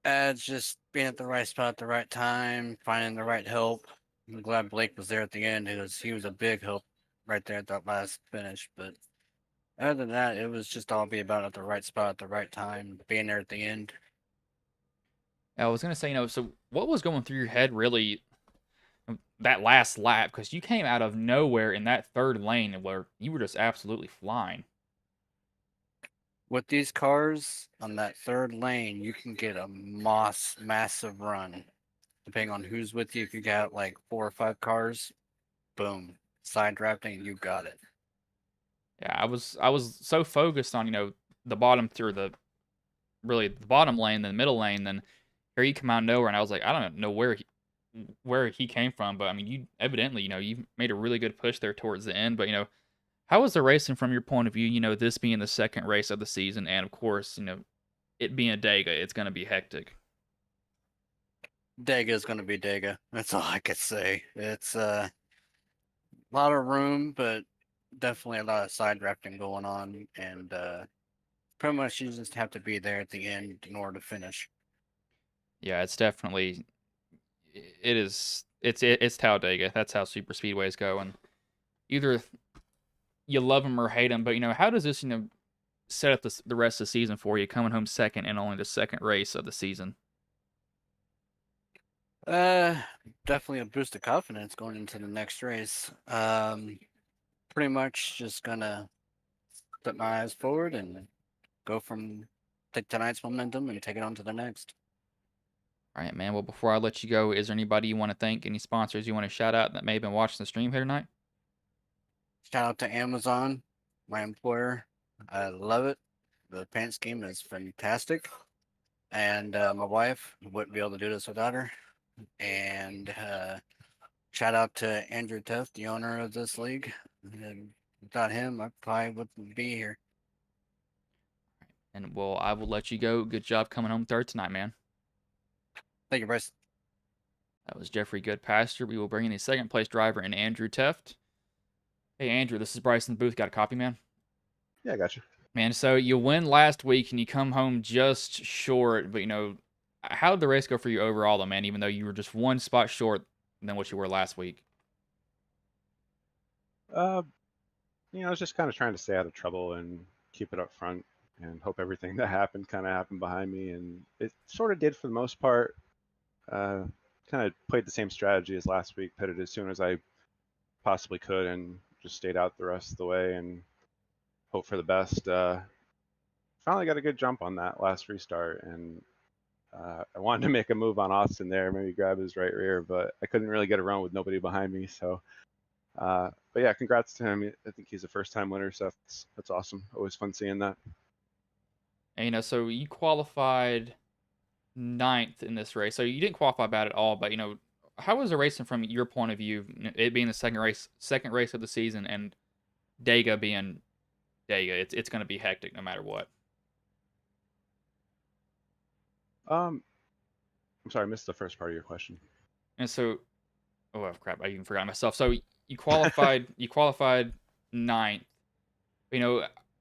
It's just being at the right spot at the right time, finding the right help. I'm glad Blake was there at the end. He was a big help right there at that last finish. But other than that, it was just all be about at the right spot at the right time, being there at the end. I was gonna say, so what was going through your head really that last lap? Because you came out of nowhere in that third lane where you were just absolutely flying. With these cars on that third lane, you can get a massive run. Depending on who's with you, if you got like 4 or 5 cars, boom, side drafting, you got it. Yeah, I was so focused on the bottom through the bottom lane, then the middle lane, then here you come out of nowhere, and I was like, I don't know where he came from, but I mean, you evidently you made a really good push there towards the end, but how was the racing from your point of view? This being the second race of the season, and of course, it being a Dega, it's going to be hectic. Dega is going to be Dega. That's all I could say. It's a lot of room, but definitely a lot of side drafting going on, and pretty much you just have to be there at the end in order to finish. Yeah, it's definitely it's Talladega. That's how super speedways go, and either you love them or hate them. But how does this set up the rest of the season for you, coming home second in only the second race of the season? Uh, Definitely a boost of confidence going into the next race. Pretty much just gonna put my eyes forward and go from take tonight's momentum and take it on to the next. All right, man. Well, before I let you go, is there anybody you want to thank? Any sponsors you want to shout out that may have been watching the stream here tonight? Shout out to Amazon, my employer. I love it. The pants scheme is fantastic. And my wife wouldn't be able to do this without her. And shout out to Andrew Tuff, the owner of this league. And without him, I probably wouldn't be here. And well, I will let you go. Good job coming home third tonight, man. Thank you, Bryce. That was Jeffrey Goodpaster. We will bring in the second place driver and Andrew Teft. Hey, Andrew, this is Bryce in the booth. Got a copy, man? Yeah, I got you. Man, so you win last week and you come home just short, but how did the race go for you overall, though, man? Even though you were just one spot short than what you were last week. Uh, I was just kind of trying to stay out of trouble and keep it up front and hope everything that happened kind of happened behind me, and it sort of did for the most part. Kind of played the same strategy as last week, pitted as soon as I possibly could, and just stayed out the rest of the way and hope for the best. Finally got a good jump on that last restart, and I wanted to make a move on Austin there, maybe grab his right rear, but I couldn't really get around with nobody behind me. So, but yeah, congrats to him. I think he's a first-time winner, so that's awesome. Always fun seeing that. And so you qualified ninth in this race, so you didn't qualify bad at all. But how was the racing from your point of view? It being the second race of the season, and Dega being Dega, it's going to be hectic no matter what. I'm sorry, I missed the first part of your question. And so, oh crap, I even forgot myself. So you qualified ninth.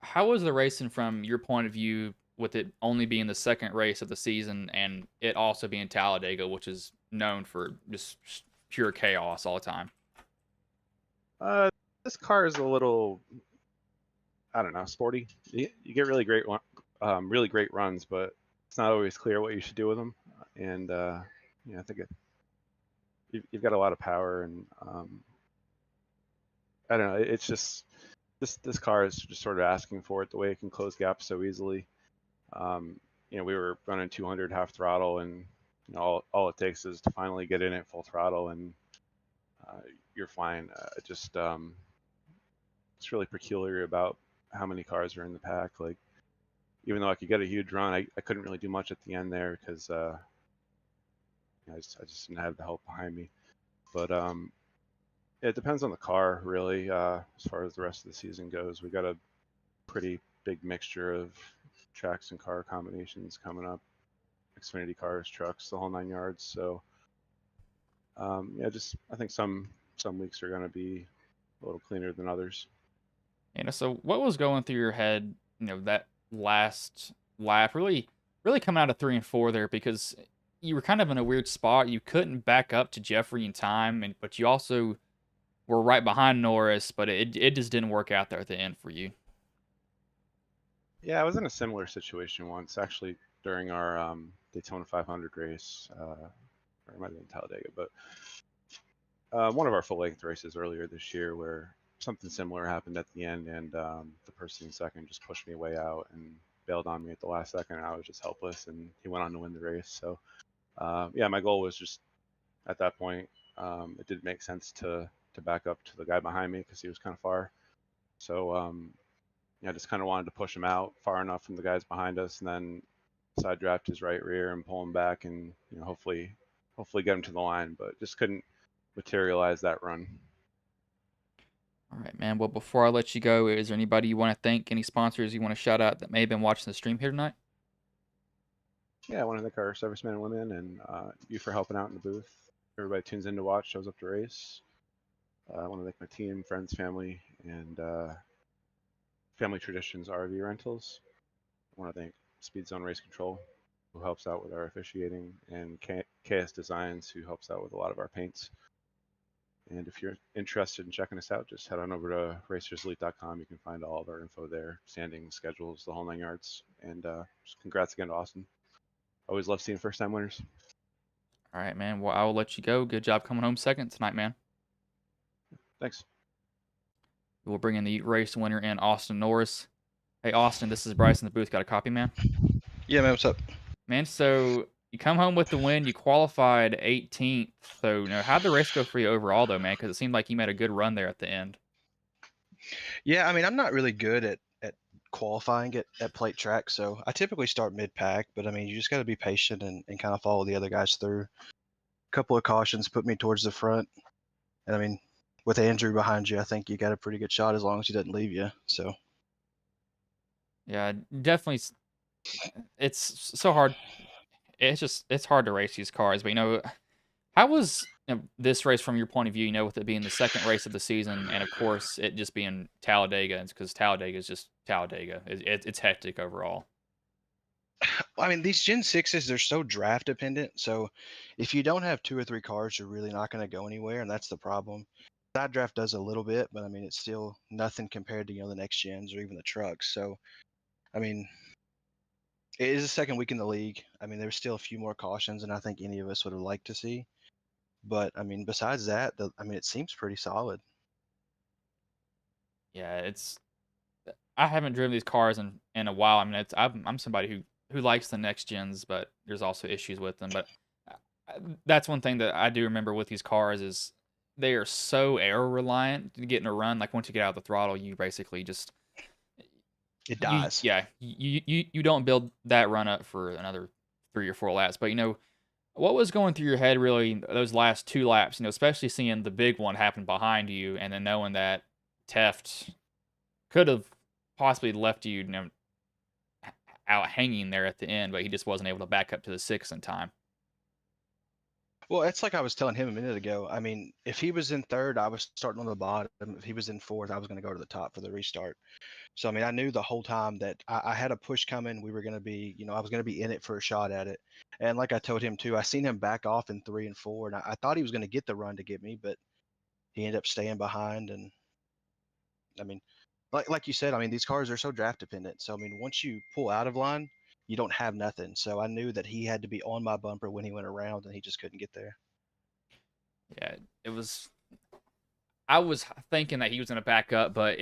How was the racing from your point of view, with it only being the second race of the season and it also being Talladega, which is known for just pure chaos all the time? This car is a little, I don't know, sporty. You get really great runs, but it's not always clear what you should do with them. And I think you've got a lot of power, and I don't know. It's just this car is just sort of asking for it, the way it can close gaps so easily. We were running 200 half throttle, and all it takes is to finally get in at full throttle, and you're flying. Just it's really peculiar about how many cars are in the pack. Like, even though I could get a huge run, I couldn't really do much at the end there because I just didn't have the help behind me. But it depends on the car, really. As far as the rest of the season goes, we got a pretty big mixture of tracks and car combinations coming up. Xfinity cars, trucks, the whole 9 yards. So yeah, just I think some weeks are going to be a little cleaner than others. So what was going through your head, that last lap, really coming out of 3 and 4 there, because you were kind of in a weird spot. You couldn't back up to Jeffrey in time, but you also were right behind Norris, but it just didn't work out there at the end for you. Yeah, I was in a similar situation once, actually, during our Daytona 500 race, or it might have been Talladega, but one of our full-length races earlier this year where something similar happened at the end, and the person in second just pushed me way out and bailed on me at the last second, and I was just helpless, and he went on to win the race. So yeah, my goal was just at that point, it didn't make sense to back up to the guy behind me because he was kind of far. So yeah, I just kind of wanted to push him out far enough from the guys behind us, and then side draft his right rear and pull him back, and hopefully get him to the line, but just couldn't materialize that run. All right, man. Well, before I let you go, is there anybody you want to thank, any sponsors you want to shout out that may have been watching the stream here tonight? Yeah, I want to thank our servicemen and women and you for helping out in the booth. Everybody tunes in to watch, shows up to race. I want to thank my team, friends, family, and Family Traditions RV Rentals. I want to thank Speed Zone Race Control, who helps out with our officiating, and KS Designs, who helps out with a lot of our paints. And if you're interested in checking us out, just head on over to racerselite.com. You can find all of our info there, standings, schedules, the whole 9 yards. And just congrats again to Austin. Always love seeing first-time winners. All right, man. Well, I will let you go. Good job coming home second tonight, man. Thanks. We'll bring in the race winner and Austin Norris. Hey, Austin, this is Bryce in the booth. Got a copy, man? Yeah, man. What's up? Man, so you come home with the win. You qualified 18th. So, how'd the race go for you overall, though, man? Because it seemed like you made a good run there at the end. Yeah, I mean, I'm not really good at qualifying at plate track, so I typically start mid-pack, but I mean, you just got to be patient and kind of follow the other guys through. A couple of cautions put me towards the front, and I mean, with Andrew behind you, I think you got a pretty good shot as long as he doesn't leave you. So Yeah, definitely. It's so hard. It's hard to race these cars, but how was this race from your point of view? With it being the second race of the season, and of course it just being Talladega, because Talladega is just Talladega. It's hectic overall. I mean, these Gen 6s, they're so draft dependent. So if you don't have 2 or 3 cars, you're really not going to go anywhere, and that's the problem. Side draft does a little bit, but I mean, it's still nothing compared to the next gens or even the trucks. So I mean, it is the second week in the league. I mean, there's still a few more cautions than I think any of us would have liked to see. But I mean, besides that, it seems pretty solid. Yeah, I haven't driven these cars in a while. I mean, I'm somebody who likes the next gens, but there's also issues with them. But that's one thing that I do remember with these cars is they are so air reliant to get in a run. Like once you get out of the throttle, you basically just It dies. You don't build that run up for another 3 or 4 laps. But what was going through your head really those last 2 laps? Especially seeing the big one happen behind you, and then knowing that Teft could have possibly left you, out hanging there at the end, but he just wasn't able to back up to the 6 in time. Well, it's like I was telling him a minute ago. I mean, if he was in third, I was starting on the bottom. If he was in fourth, I was going to go to the top for the restart. So, I mean, I knew the whole time that I had a push coming. We were going to be, I was going to be in it for a shot at it. And like I told him too, I seen him back off in 3 and 4, and I thought he was going to get the run to get me, but he ended up staying behind. And I mean, like you said, I mean, these cars are so draft dependent. So, I mean, once you pull out of line, you don't have nothing. So I knew that he had to be on my bumper when he went around, and he just couldn't get there. Yeah, I was thinking that he was going to back up, but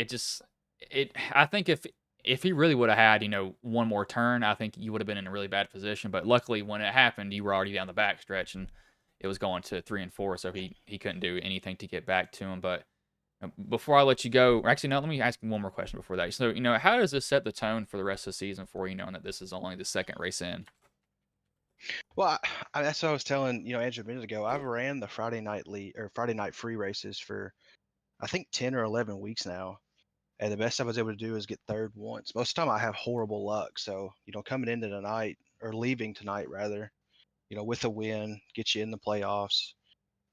I think if he really would have had, one more turn, I think you would have been in a really bad position. But luckily, when it happened, you were already down the backstretch, and it was going to 3 and 4, so he couldn't do anything to get back to him. But Before I let you go, actually, no, let me ask you one more question before that. So, how does this set the tone for the rest of the season for you, knowing that this is only the second race in? Well, that's what I was telling Andrew a minute ago. I've ran the Friday night lead or Friday night free races for I think 10 or 11 weeks now, and the best I was able to do is get third once. Most of the time, I have horrible luck. So coming into tonight or leaving tonight rather, with a win, get you in the playoffs.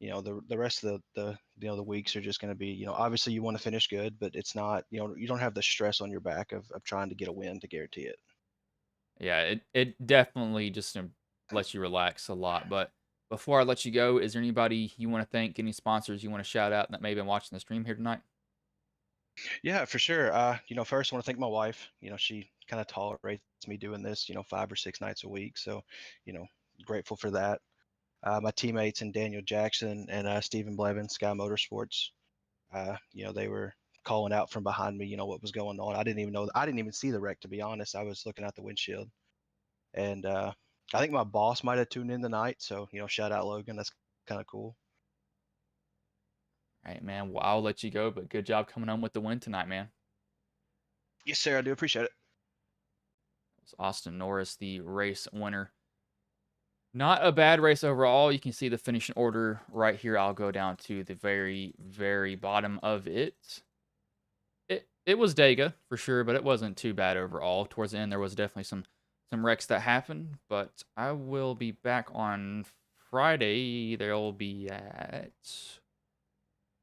The rest of the weeks are just going to be obviously you want to finish good, but it's not you don't have the stress on your back of trying to get a win to guarantee it. Yeah, it definitely just lets you relax a lot. But before I let you go, is there anybody you want to thank, any sponsors you want to shout out that may have been watching the stream here tonight? Yeah, for sure. First I want to thank my wife. She kind of tolerates me doing this 5 or 6 nights a week, so you know grateful for that. My teammates and Daniel Jackson and Stephen Blevin, Sky Motorsports. They were calling out from behind me, what was going on. I didn't even know. I didn't even see the wreck, to be honest. I was looking out the windshield, and I think my boss might have tuned in tonight. So shout out Logan. That's kind of cool. All right, man. Well, I'll let you go, but good job coming home with the win tonight, man. Yes, sir. I do appreciate it. It's Austin Norris, the race winner. Not a bad race overall. You can see the finishing order right here. I'll go down to the very, very bottom of it. It was Dega for sure, but it wasn't too bad overall. Towards the end, there was definitely some wrecks that happened, but I will be back on Friday. They'll be at,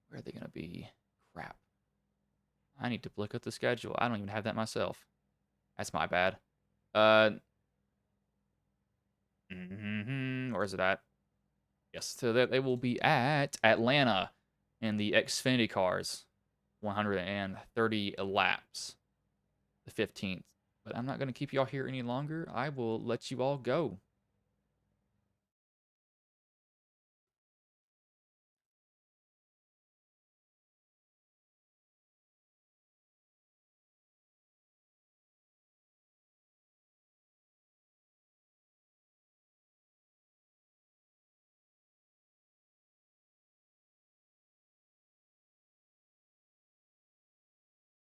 where are they gonna be? Crap. I need to look at the schedule. I don't even have that myself. That's my bad. Where is it at? Yes, so they will be at Atlanta in the Xfinity cars, 130 laps, the 15th. But I'm not going to keep y'all here any longer. I will let you all go.